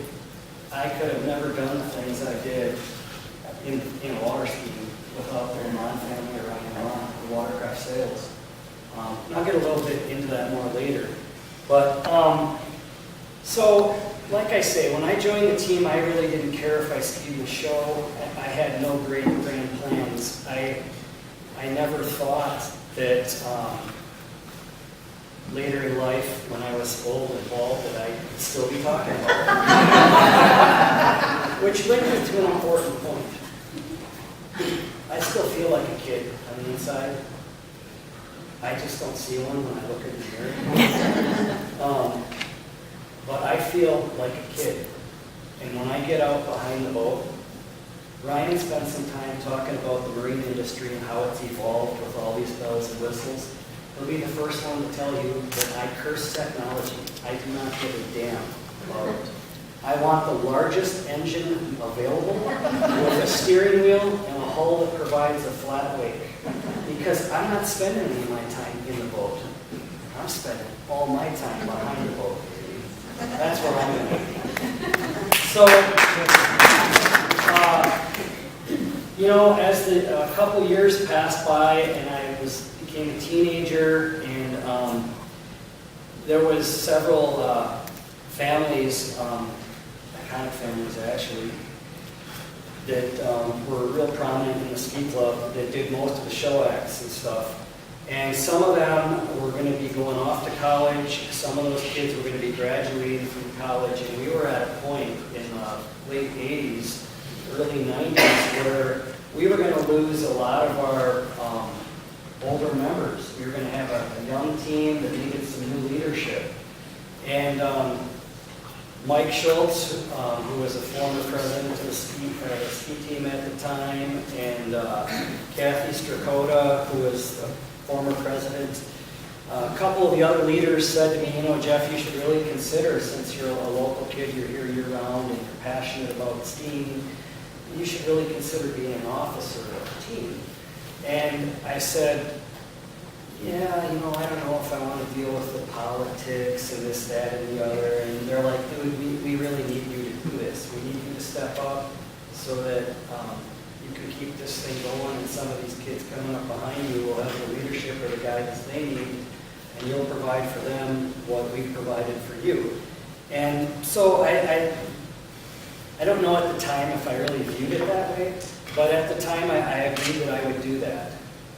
I could have never done the things I did in water skiing without the Lamon family or Ryan Lamon, the Watercraft sales. And I'll get a little bit into that more later. But, so, like I say, when I joined the team, I really didn't care if I skied the show. I had no grand plans. I never thought that later in life, when I was old and bald, that I could still be talking about it. Which brings me to an important point. I still feel like a kid on the inside. I just don't see one when I look in the mirror. But I feel like a kid. And when I get out behind the boat, Ryan spent some time talking about the marine industry and how it's evolved with all these bells and whistles. He'll be the first one to tell you that I curse technology. I do not give a damn about it. I want the largest engine available with a steering wheel and a hull that provides a flat wake. Because I'm not spending any of my time in the boat. I'm spending all my time behind the boat. That's where I'm going to be. So, you know, as a couple years passed by and I became a teenager, and there was several families, iconic families actually, that were real prominent in the ski club that did most of the show acts and stuff. And some of them were going to be going off to college. Some of those kids were going to be graduating from college. And we were at a point in the late 80s, early 90s, where we were going to lose a lot of our older members. We were going to have a young team that needed some new leadership. And Mike Schultz, who was a former president of the ski team at the time, and Kathy Strakota, who was a former president. A couple of the other leaders said to me, you know, Jeff, you should really consider, since you're a local kid, you're here year-round, and you're passionate about skiing, you should really consider being an officer of the team. And I said, yeah, you know, I don't know if I want to deal with the politics and this, that, and the other. And they're like, dude, we really need you to do this. We need you to step up so that you can keep this thing going, and some of these kids coming up behind you will have the leadership or the guidance they need, and you'll provide for them what we've provided for you. And so I don't know at the time if I really viewed it that way, but at the time I agreed that I would do that.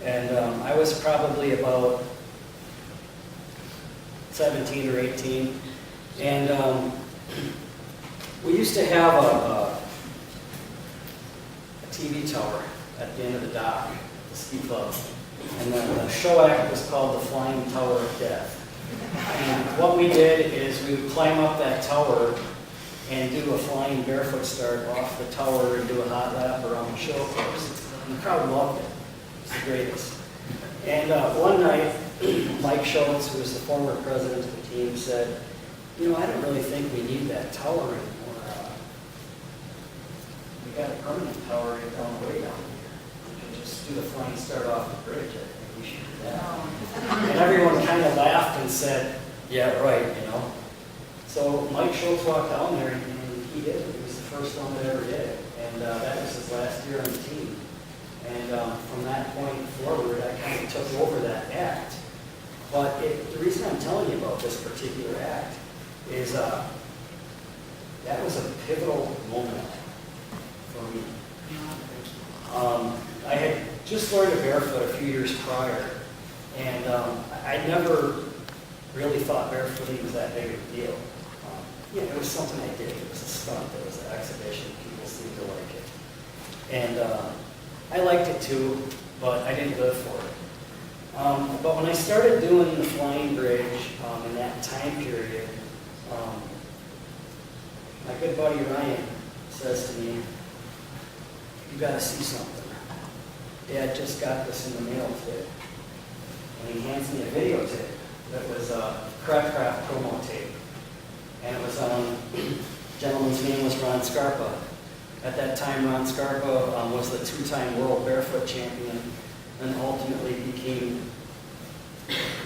And I was probably about 17 or 18. And we used to have a TV tower at the end of the dock, the ski club. And the show act was called the Flying Tower of Death. And what we did is we would climb up that tower and do a flying barefoot start off the tower and do a hot lap around the show course. And the crowd loved it. It was the greatest. And one night, Mike Schultz, who was the former president of the team, said, you know, I don't really think we need that tower anymore. We got a permanent tower down way down here. We can just do the flying start off the bridge. I think we should do that. And everyone kind of laughed and said, yeah, right, you know. So Mike Schultz walked down there and he did it. He was the first one that ever did it. And that was his last year on the team. And from that point forward, I kind of took over that act. But the reason I'm telling you about this particular act is that was a pivotal moment for me. I had just learned to barefoot a few years prior, and I never really thought barefooting was that big of a deal. Yeah, it was something I did. It was a stunt. It was an exhibition. People seemed to like it. And I liked it too, but I didn't live for it. But when I started doing the flying bridge in that time period, my good buddy Ryan says to me, you got to see something. Dad just got this in the mail today. And he hands me a videotape that was a Watercraft promo tape. And it was the gentleman's name was Ron Scarpa. At that time, Ron Scarpa was the two-time world barefoot champion and ultimately became,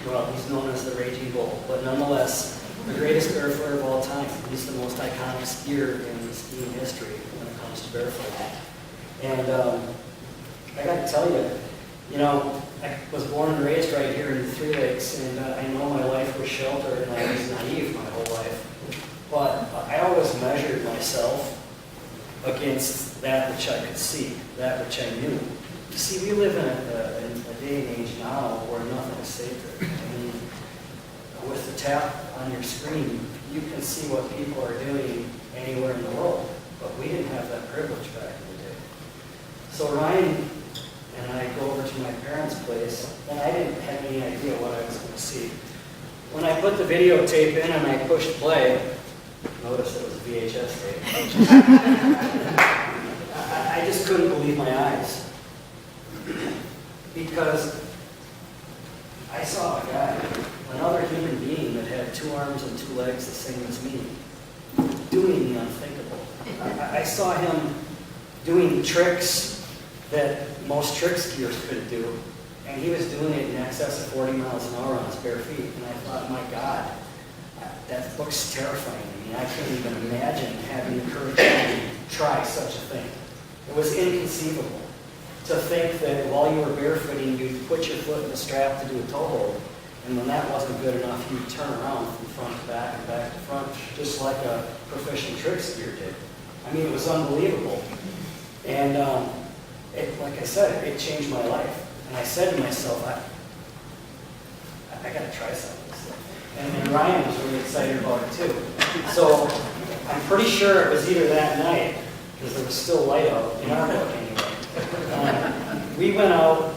well, he's known as the Raging Bull, but nonetheless, the greatest barefooter of all time. He's the most iconic skier in skiing history when it comes to barefooting. And I got to tell you, you know, I was born and raised right here in the Three Lakes, and I know my life was sheltered and I was naive my whole life. But I always measured myself against that which I could see, that which I knew. You see, we live in a day and age now where nothing is sacred. I mean, with the tap on your screen, you can see what people are doing anywhere in the world. But we didn't have that privilege back in the day. So Ryan and I go over to my parents' place, and I didn't have any idea what I was going to see. When I put the videotape in and I pushed play, notice it was a VHS tape. I just couldn't believe my eyes. Because I saw a guy, another human being that had 2 arms and 2 legs the same as me, doing the unthinkable. I saw him doing tricks that most trick skiers couldn't do, and he was doing it in excess of 40 miles an hour on his bare feet. And I thought, my God, that looks terrifying to me. I can't even imagine having the courage to try such a thing. It was inconceivable to think that while you were barefooting, you'd put your foot in the strap to do a toe hold, and when that wasn't good enough, you'd turn around from front to back and back to front, just like a proficient trick skier did. I mean, it was unbelievable. And like I said, it changed my life. And I said to myself, I got to try some of this stuff. And Ryan was really excited about it too. So I'm pretty sure it was either that night, because there was still light out in our book anyway. We went out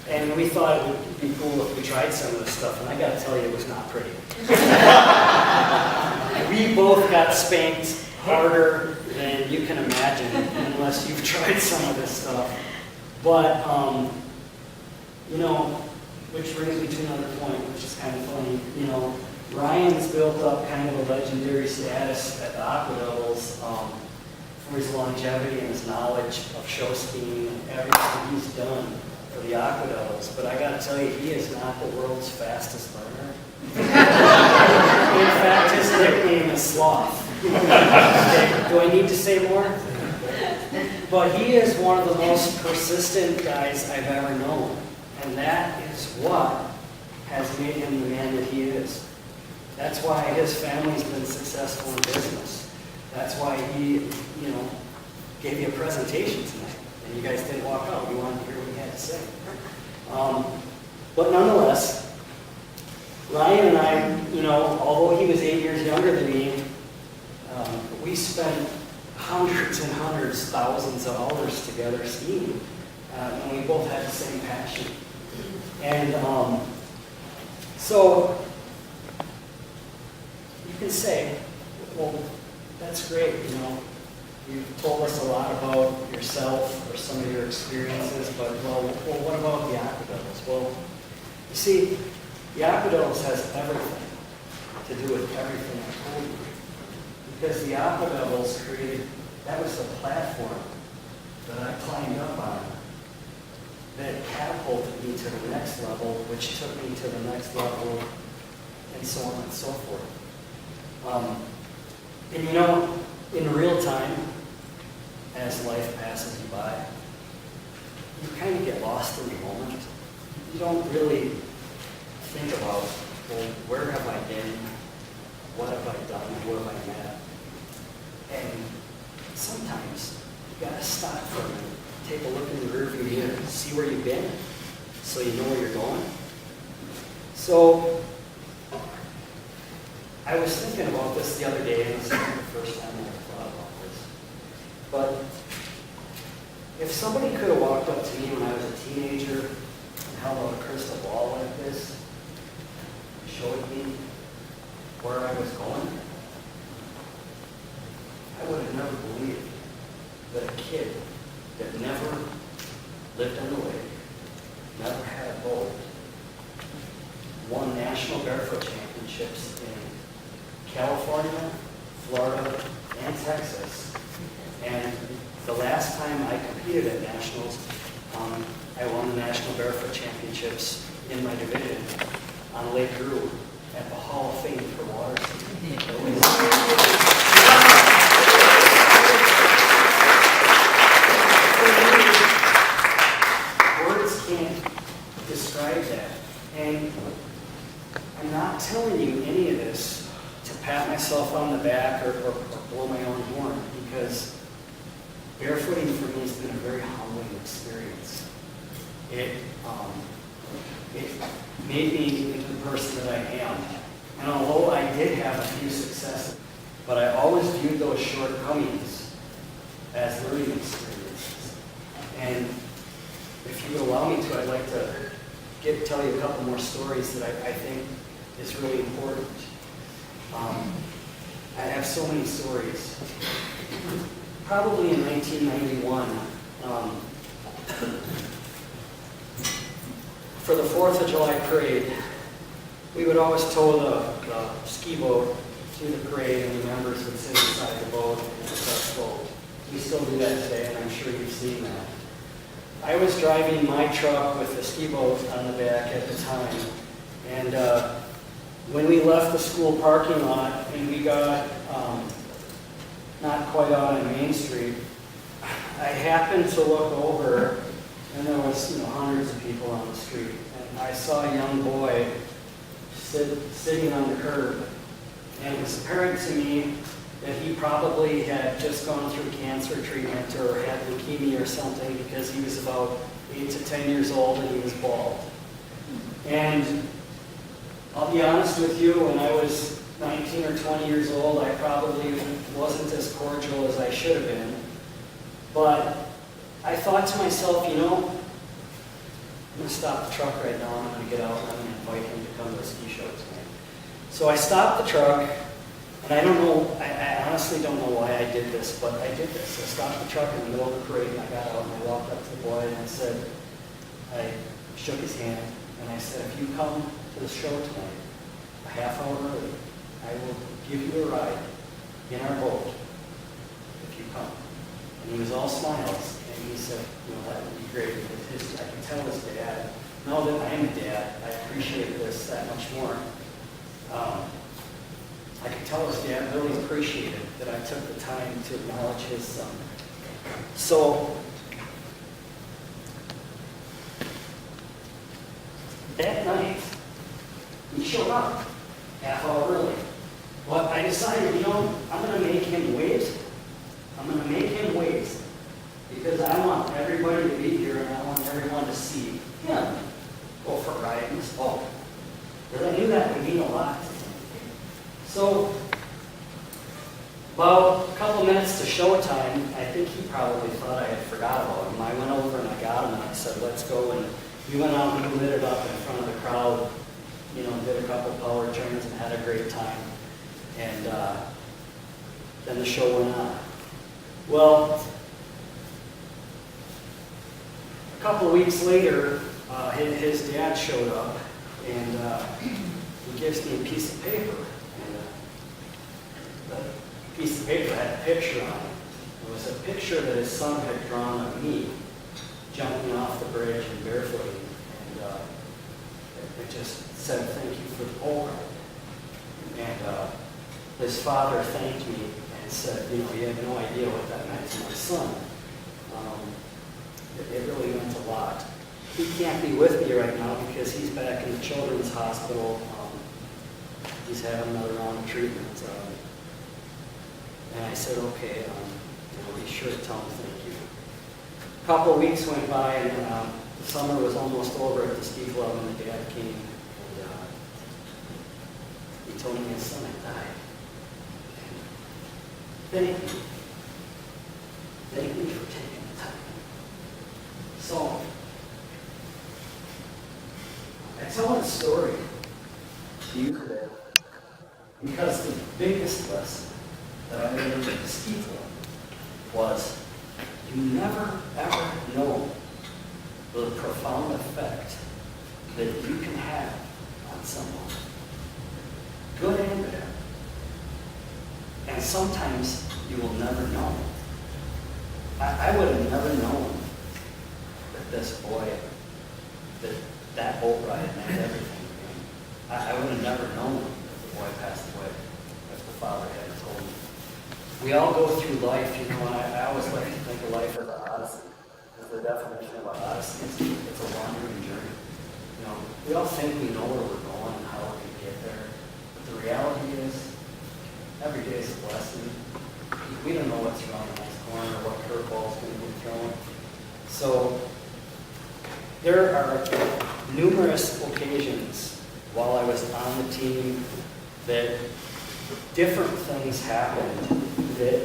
and we thought it would be cool if we tried some of this stuff, and I got to tell you, it was not pretty. We both got spanked harder than you can imagine, unless you've tried some of this stuff. But, you know, which brings me to another point, which is kind of funny. You know, Ryan's built up kind of a legendary status at the Aqua Doubles for his longevity and his knowledge of show skiing and everything he's done for the Aqua Doubles. But I got to tell you, he is not the world's fastest learner. In fact, his nickname is Sloth. Okay, do I need to say more? But he is one of the most persistent guys I've ever known. And that is what has made him the man that he is. That's why his family's been successful in business. That's why he, you know, gave you a presentation tonight. And you guys didn't walk out. You wanted to hear what he had to say. But nonetheless, Ryan and I, you know, although he was 8 years younger than me, we spent hundreds and hundreds, thousands of hours together skiing. And we both had the same passion. And so you can say, well, that's great, you know, you've told us a lot about yourself or some of your experiences, but well, what about the Aqua Devils? Well, you see, the Aqua Devils has everything to do with everything I told you. Because the Aqua Devils created, that was the platform that I climbed up on that catapulted me to the next level, which took me to the next level, and so on and so forth. And you know, in real time, as life passes you by, you kind of get lost in the moment. You don't really think about, well, where have I been? What have I done? Where have I met? And sometimes you gotta stop for a minute, take a look in the rearview mirror, see where you've been, so you know where you're going. So I was thinking about this the other day, and this is not the first time I thought about this. But if somebody could have walked up to me when I was a teenager and held out a crystal ball like this, and showed me where I was going, I would have never believed that a kid that never lived on the lake, never had a boat, won national barefoot championships in California, Florida, and Texas. And the last time I competed at nationals, I won the national barefoot championships in my division on Lake Drew at the Hall of Fame for water. Words can't describe that. And I'm not telling you any of this to pat myself on the back or blow my own horn, because barefooting for me has been a very humbling experience. It made me into the person that I am. And although I did have a few successes, but I always viewed those shortcomings as learning experiences. And if you would allow me to, I'd like to tell you a couple more stories that I think is really important. I have so many stories. Probably in 1991, for the 4th of July parade, we would always tow the ski boat through the parade, and the members would sit inside the boat and discuss boat. We still do that today, and I'm sure you've seen that. I was driving my truck with the ski boat on the back at the time, and when we left the school parking lot and we got not quite out on Main Street, I happened to look over, and there was hundreds of people on the street, and I saw a young boy sitting on the curb, and it was apparent to me that he probably had just gone through cancer treatment or had leukemia or something, because he was about 8 to 10 years old and he was bald. And I'll be honest with you, when I was 19 or 20 years old, I probably wasn't as cordial as I should have been. But I thought to myself, I'm going to stop the truck right now, I'm going to get out and I'm going to invite him to come to the ski show tonight. So I stopped the truck, and I don't know, I honestly don't know why I did this, but I did this. I stopped the truck in the middle of the parade, and I got out and I walked up to the boy and I shook his hand, and I said, if you come to the show tonight, a half hour early, I will give you a ride in our boat if you come. And he was all smiles, and he said, that would be great. Because I can tell his dad, now that I am a dad, I appreciate this that much more. I could tell his dad really appreciated that I took the time to acknowledge his son. So that night, he showed up half hour early. But I decided, I'm going to make him wait. I'm going to make him wait, because I want everybody to be here and I want everyone to see him go for a ride in this boat. Because I knew that would mean a lot to him. So, about a couple minutes to showtime, I think he probably thought I had forgot about him. I went over and I got him and I said, let's go. And We went out and lit it up in front of the crowd, you know, did a couple power turns and had a great time. And then the show went on. Well, a couple of weeks later, his dad showed up, and he gives me a piece of paper. And the piece of paper had a picture on it. It was a picture that his son had drawn of me jumping off the bridge and barefooting. And it just said, "Thank you for the pole ride." And his father thanked me and said, "You know, you have no idea what that meant to my son." It really meant a lot. He can't be with me right now because he's back in the children's hospital. He's having another round of treatment. And I said, "Okay, be sure to tell him thank you." A couple of weeks went by, and the summer was almost over at the ski club, and the dad came, and he told me his son had died. Thank you. Thank you for taking the time. So, I tell this story to you today because the biggest lesson that I learned at the ski club was you never ever know the profound effect that you can have on someone, good and bad. And sometimes you will never know. I would have never known that this boy, that boat ride meant everything to me. I would have never known that the boy passed away if the father hadn't told me. We all go through life, you know, and I always like to think of life as an odyssey. Because the definition of an odyssey is it's a wandering journey. You know, we all think we know where we're going and how we're going to get there. But the reality is, every day is a blessing. We don't know what's around the next corner or what curveball is going to be thrown. So, there are numerous occasions while I was on the team that different things happened that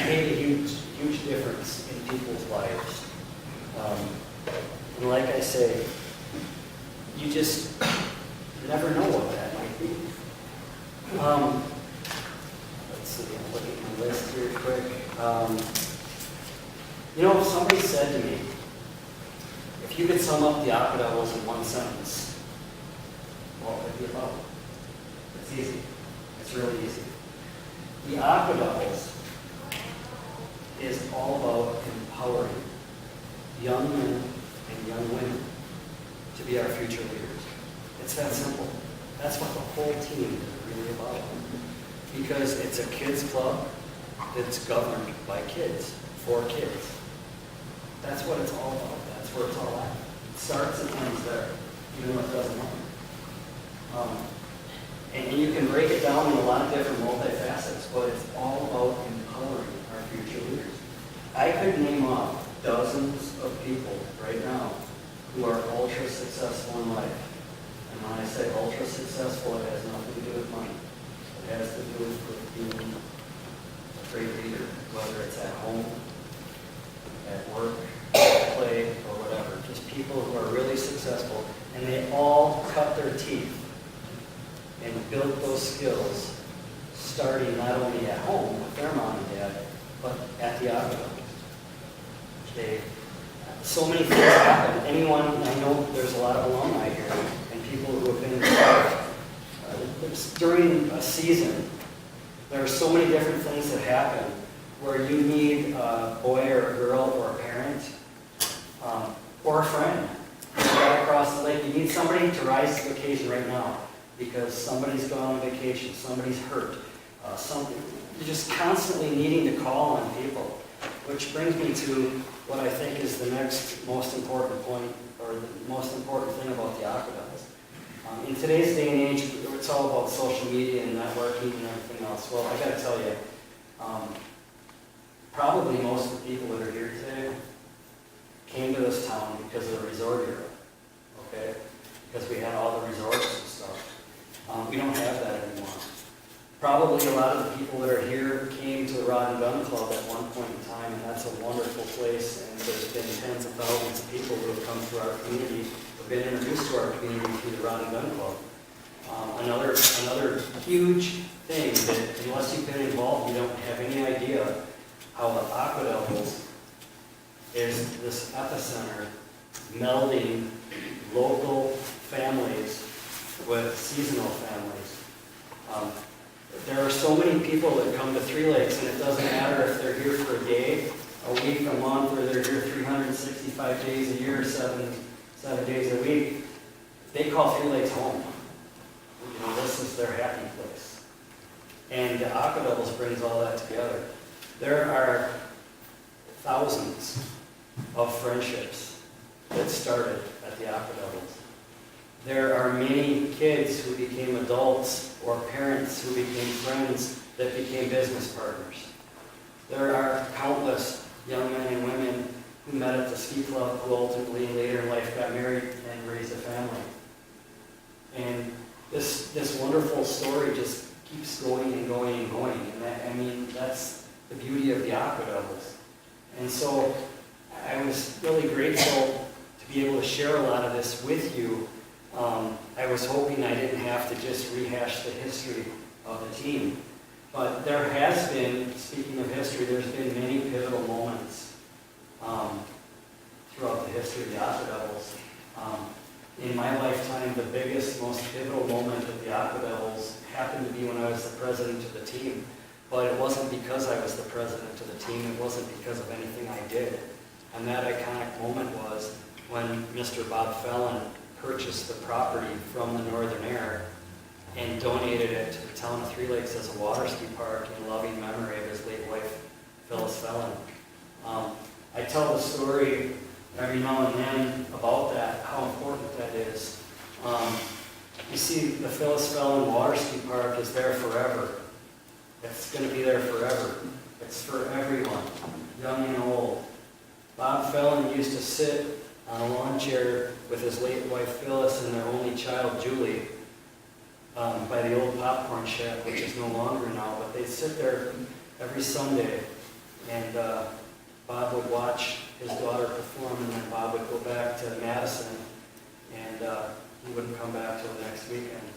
made a huge difference in people's lives. And like I say, you just never know what that might be. Let's see, I'm looking at my list here quick. You know, somebody said to me, if you could sum up the Aqua Devils in one sentence, what would it be about? It's easy. It's really easy. The Aqua Devils is all about empowering young men and young women to be our future leaders. It's that simple. That's what the whole team is really about. Because it's a kids club that's governed by kids, for kids. That's what it's all about. That's where it's all at. It starts and ends there, even though it doesn't end. And you can break it down in a lot of different multifacets, but it's all about empowering our future leaders. I could name off dozens of people right now who are ultra successful in life. And when I say ultra successful, it has nothing to do with money. It has to do with being a great leader, whether it's at home, at work, at play, or whatever. Just people who are really successful, and they all cut their teeth and built those skills, starting not only at home with their mom and dad, but at the Aqua. So many things happen. Anyone, I know there's a lot of alumni here, and people who have been involved. During a season, there are so many different things that happen where you need a boy or a girl or a parent or a friend right across the lake. You need somebody to rise to the occasion right now because somebody's gone on vacation, somebody's hurt. You're just constantly needing to call on people, which brings me to what I think is the next most important point, or the most important thing about the Aqua Devils. In today's day and age, it's all about social media and networking and everything else. Well, I got to tell you, probably most of the people that are here today came to this town because of the resort era, okay? Because we had all the resorts and stuff. We don't have that anymore. Probably a lot of the people that are here came to the Rod and Gun Club at one point in time, and that's a wonderful place, and there's been tens of thousands of people who have come through our community with been introduced to our community through the Rod and Gun Club. Another huge thing that unless you've been involved, you don't have any idea how the Aqua Devils is this epicenter melding local families with seasonal families. There are so many people that come to Three Lakes, and it doesn't matter if they're here for a day, a week, a month, or they're here 365 days a year, seven days a week. They call Three Lakes home. You know, this is their happy place. And the Aqua Devils brings all that together. There are thousands of friendships that started at the Aqua Devils. There are many kids who became adults or parents who became friends that became business partners. There are countless young men and women who met at the ski club who ultimately later in life got married and raised a family. And this wonderful story just keeps going and going and going. And that's the beauty of the Aqua Devils. And so I was really grateful to be able to share a lot of this with you. I was hoping I didn't have to just rehash the history of the team. But there has been, speaking of history, there's been many pivotal moments throughout the history of the Aqua Devils. In my lifetime, the biggest, most pivotal moment of the Aqua Devils happened to be when I was the president of the team. But it wasn't because I was the president of the team. It wasn't because of anything I did. And that iconic moment was when Mr. Bob Fellon purchased the property from the Northern Air and donated it to the town of Three Lakes as a water ski park in loving memory of his late wife, Phyllis Fellon. I tell the story every now and then about that, how important that is. You see, the Phyllis Fellon Water Ski Park is there forever. It's going to be there forever. It's for everyone, young and old. Bob Fellon used to sit on a lawn chair with his late wife Phyllis and their only child Julie by the old popcorn shack, which is no longer now, but they'd sit there every Sunday, and Bob would watch his daughter perform, and then Bob would go back to Madison, and he wouldn't come back till the next weekend.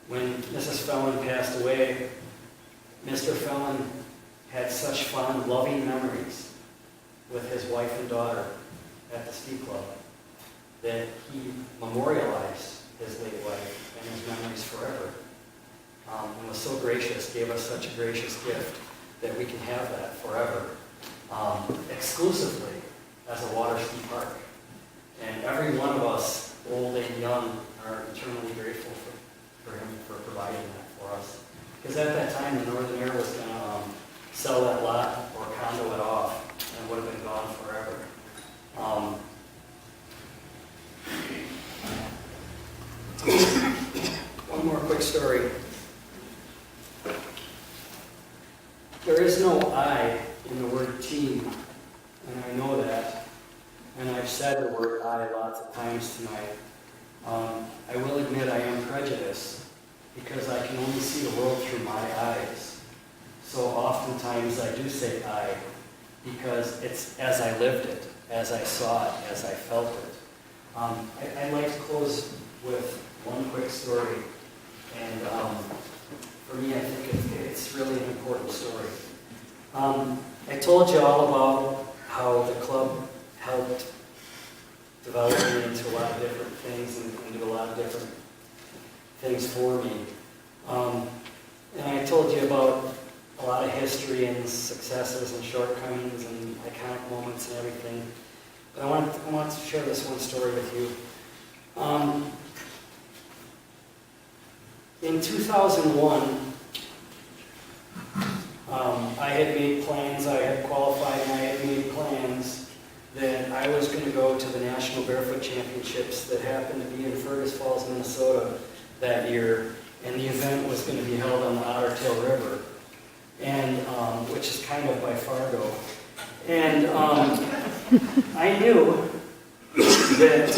When Mrs. Fellon passed away, Mr. Fellon had such fond, loving memories with his wife and daughter at the ski club that he memorialized his late wife and his memories forever. And was so gracious, gave us such a gracious gift that we can have that forever, exclusively as a water ski park. And every one of us, old and young, are eternally grateful for him for providing that for us. Because at that time, the Northern Air was going to sell that lot or condo it off, and it would have been gone forever. One more quick story. There is no I in the word team, and I know that. And I've said the word I lots of times tonight. I will admit I am prejudiced because I can only see the world through my eyes. So oftentimes I do say I because it's as I lived it, as I saw it, as I felt it. I'd like to close with one quick story. And for me, I think it's really an important story. I told you all about how the club helped develop me into a lot of different things and do a lot of different things for me. And I told you about a lot of history and successes and shortcomings and iconic moments and everything. But I want to share this one story with you. In 2001, I had made plans, I had qualified, and I had made plans that I was going to go to the National Barefoot Championships that happened to be in Fergus Falls, Minnesota that year, and the event was going to be held on the Otter Tail River, and which is kind of by Fargo. And I knew that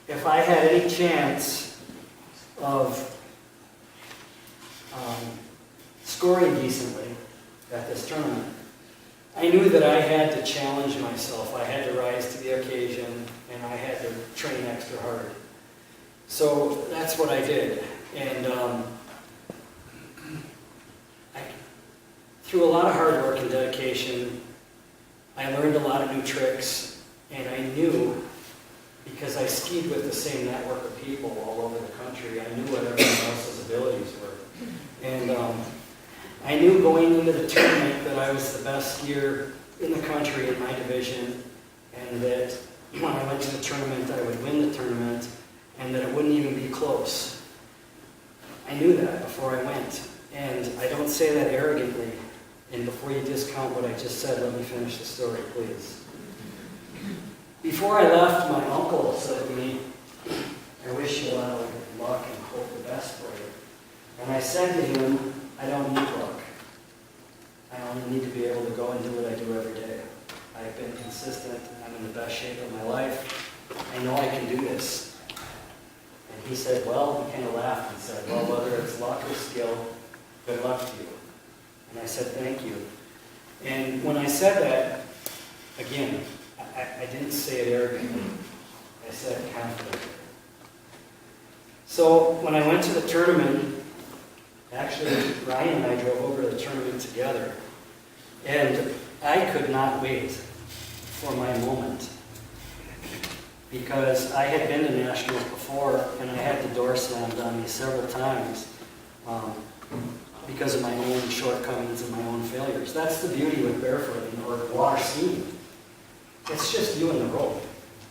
if I had any chance of scoring decently at this tournament, I knew that I had to challenge myself. I had to rise to the occasion, and I had to train extra hard. So that's what I did. And through a lot of hard work and dedication, I learned a lot of new tricks, and I knew, because I skied with the same network of people all over the country, I knew what everyone else's abilities were. And I knew going into the tournament that I was the best skier in the country in my division, and that when I went to the tournament, I would win the tournament, and that it wouldn't even be close. I knew that before I went, and I don't say that arrogantly. And before you discount what I just said, let me finish the story, please. Before I left, my uncle said to me, I wish you a lot of luck and hope the best for you. And I said to him, I don't need luck. I only need to be able to go and do what I do every day. I've been consistent. I'm in the best shape of my life. I know I can do this. And he said, well, he kind of laughed and said, well, whether it's luck or skill, good luck to you. And I said, thank you. And when I said that, again, I didn't say it arrogantly. I said it confidently. So when I went to the tournament, actually, Ryan and I drove over to the tournament together. And I could not wait for my moment. Because I had been to nationals before, and I had the door slammed on me several times. Because of my own shortcomings and my own failures. That's the beauty with barefooting or water skiing. It's just you and the rope.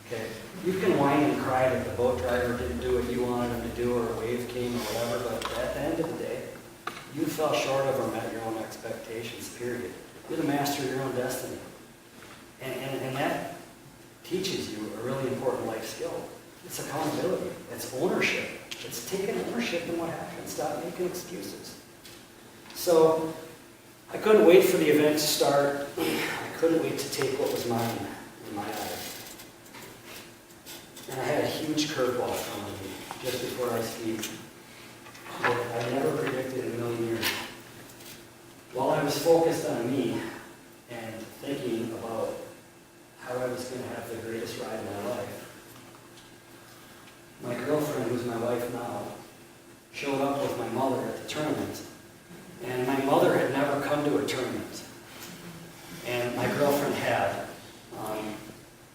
Okay? You can whine and cry that the boat driver didn't do what you wanted him to do, or a wave came or whatever, but at the end of the day, you fell short of or met your own expectations, period. You're the master of your own destiny. And that teaches you a really important life skill. It's accountability. It's ownership. It's taking ownership in what happened. Stop making excuses. So I couldn't wait for the event to start. I couldn't wait to take what was mine in my eyes. And I had a huge curveball thrown at me just before I skied that I never predicted in a million years. While I was focused on me and thinking about how I was going to have the greatest ride of my life, my girlfriend, who's my wife now, showed up with my mother at the tournament. And my mother had never come to a tournament. And my girlfriend had.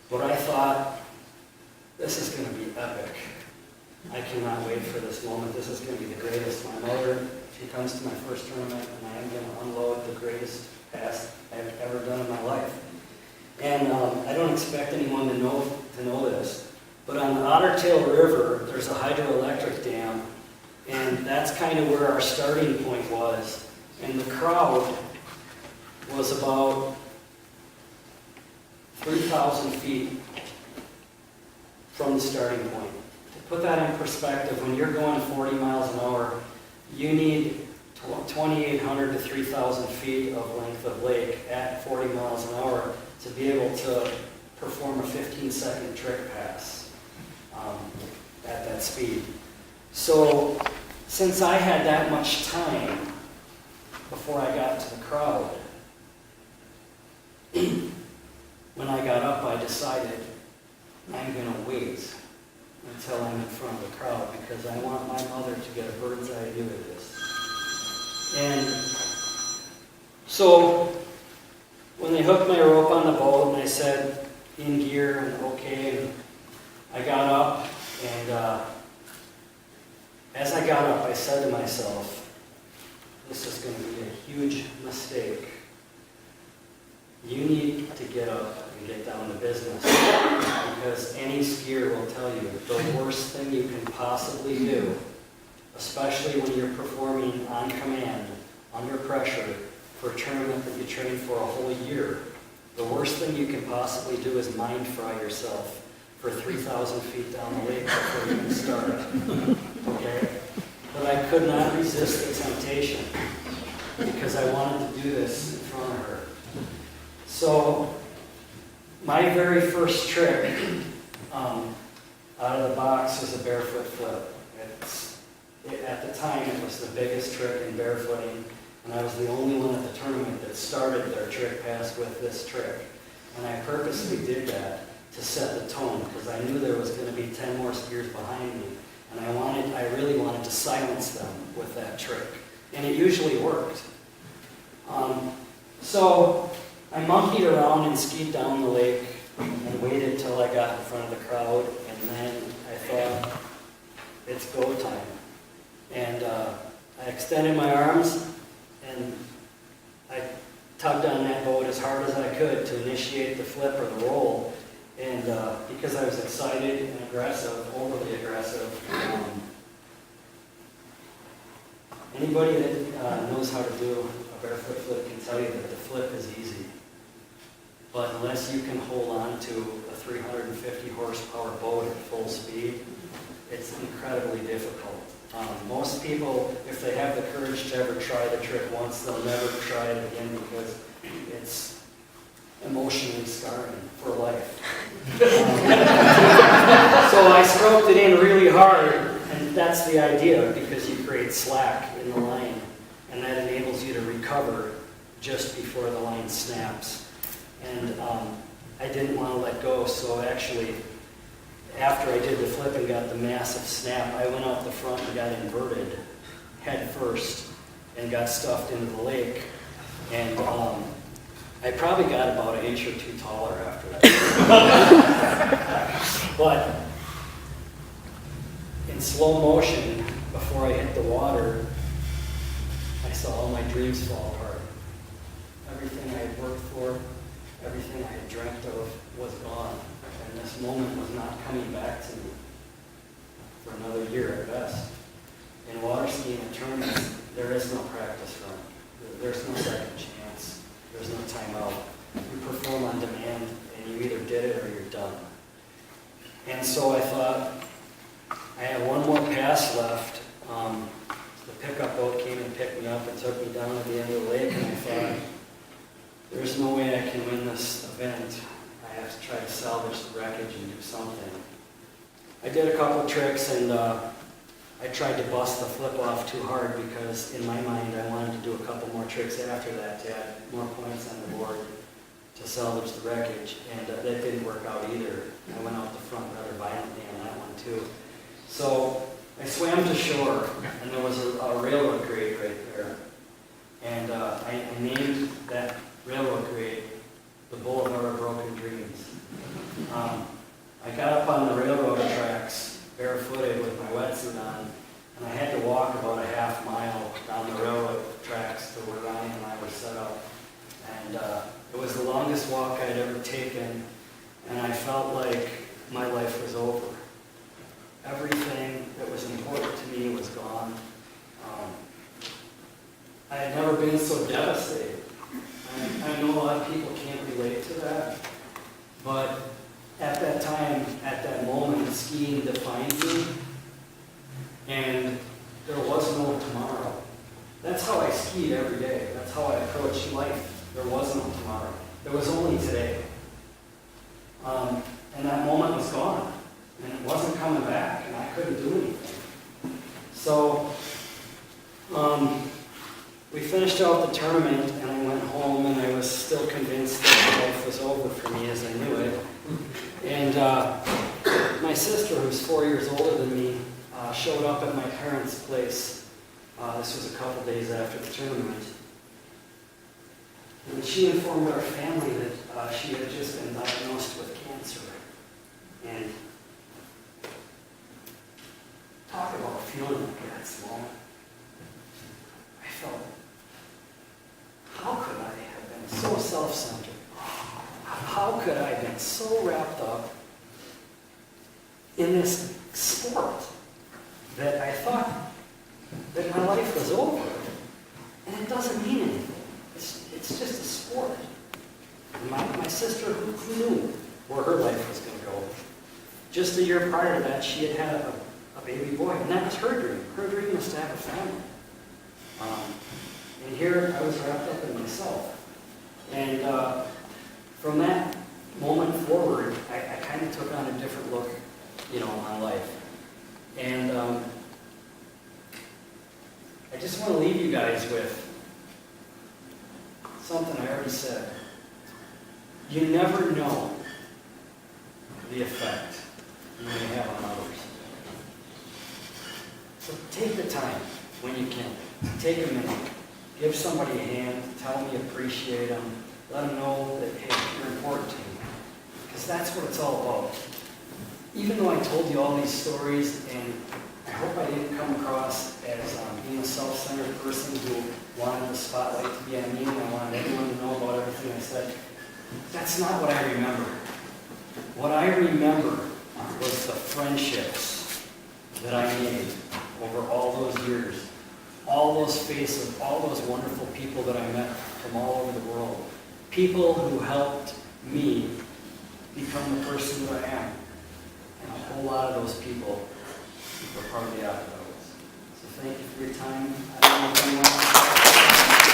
But I thought, this is going to be epic. I cannot wait for this moment. This is going to be the greatest. My mother, she comes to my first tournament, and I am going to unload the greatest pass I've ever done in my life. And I don't expect anyone to know this, but on the Otter Tail River, there's a hydroelectric dam. And that's kind of where our starting point was. And the crowd was about 3,000 feet from the starting point. To put that in perspective, when you're going 40 miles an hour, you need 2,800 to 3,000 feet of length of lake at 40 miles an hour to be able to perform a 15-second trick pass at that speed. So, since I had that much time before I got to the crowd, when I got up, I decided I'm going to wait until I'm in front of the crowd because I want my mother to get a bird's eye view of this. And so, when they hooked my rope on the boat and I said, in gear and okay, and I got up and as I got up, I said to myself, this is going to be a huge mistake. You need to get up and get down to business because any skier will tell you the worst thing you can possibly do, especially when you're performing on command, under pressure, for a tournament that you train for a whole year, the worst thing you can possibly do is mind fry yourself for 3,000 feet down the lake before you can start. Okay? But I could not resist the temptation because I wanted to do this in front of her. So, my very first trick out of the box was a barefoot flip. At the time, it was the biggest trick in barefooting. And I was the only one at the tournament that started their trick pass with this trick. And I purposely did that to set the tone, because I knew there was going to be 10 more skiers behind me. And I really wanted to silence them with that trick. And it usually worked. So I monkeyed around and skied down the lake and waited till I got in front of the crowd. And then I thought, it's go time. And I extended my arms and I tugged on that boat as hard as I could to initiate the flip or the roll. And because I was excited and aggressive, overly aggressive, anybody that knows how to do a barefoot flip can tell you that the flip is easy. But unless you can hold on to a 350 horsepower boat at full speed, it's incredibly difficult. Most people, if they have the courage to ever try the trick once, they'll never try it again because it's emotionally scarring for life. So I stroked it in really hard, and that's the idea, because you create slack in the line, and that enables you to recover just before the line snaps. And I didn't want to let go, so actually, after I did the flip and got the massive snap, I went out the front and got inverted head first and got stuffed into the lake. And I probably got about an inch or two taller after that. But in slow motion, before I hit the water, I saw all my dreams fall apart. Everything I had worked for, everything I had dreamt of was gone. And this moment was not coming back to me for another year at best. In water skiing and tournaments, there is no practice run. There's no second chance. There's no timeout. You perform on demand, and you either did it or you're done. And so I thought, I had one more pass left. The pickup boat came and picked me up and took me down to the end of the lake, and I thought, there's no way I can win this event. I have to try to salvage the wreckage and do something. I did a couple tricks, and I tried to bust the flip off too hard because in my mind I wanted to do a couple more tricks after that to add more points on the board to salvage the wreckage, and that didn't work out either. I went out the front rather violently on that one too. So I swam to shore, and there was a railroad grade right there, and I named that railroad grade the Boulevard of Broken Dreams. I got up on the railroad tracks barefooted with my wetsuit on, and I had to walk about a half mile down the railroad tracks to where Ryan and I were set up. And it was the longest walk I'd ever taken, and I felt like my life was over. Everything that was important to me was gone. I had never been so devastated. I know a lot of people can't relate to that, but at that time, at that moment, skiing defined me, and there was no tomorrow. That's how I skied every day. That's how I approached life. There was no tomorrow. There was only today. And that moment was gone, and it wasn't coming back, and I couldn't do anything. So, we finished out the tournament, and I went home, and I was still convinced that life was over for me as I knew it. And my sister, who's 4 years older than me, showed up at my parents' place. This was a couple days after the tournament. And she informed our family that she had just been diagnosed with cancer. And talk about feeling like that small. I felt, how could I have been so self-centered? How could I have been so wrapped up in this sport that I thought that my life was over? And it doesn't mean anything. It's just a sport. And my sister, who knew where her life was going to go? Just a year prior to that, she had had a baby boy, and that was her dream. Her dream was to have a family. And here I was wrapped up in myself. And from that moment forward, I kind of took on a different look, on my life. And I just want to leave you guys with said, you never know the effect you may have on others. So take the time when you can. Take a minute. Give somebody a hand. Tell them you appreciate them. Let them know that, hey, you're important to me. Because that's what it's all about. Even though I told you all these stories, and I hope I didn't come across as being a self-centered person who wanted the spotlight to be on me, and I wanted everyone to know about everything I said, that's not what I remember. What I remember was the friendships that I made over all those years, all those faces, all those wonderful people that I met from all over the world, people who helped me become the person that I am. And a whole lot of those people were part of the Aqua. So thank you for your time. I don't know if anyone else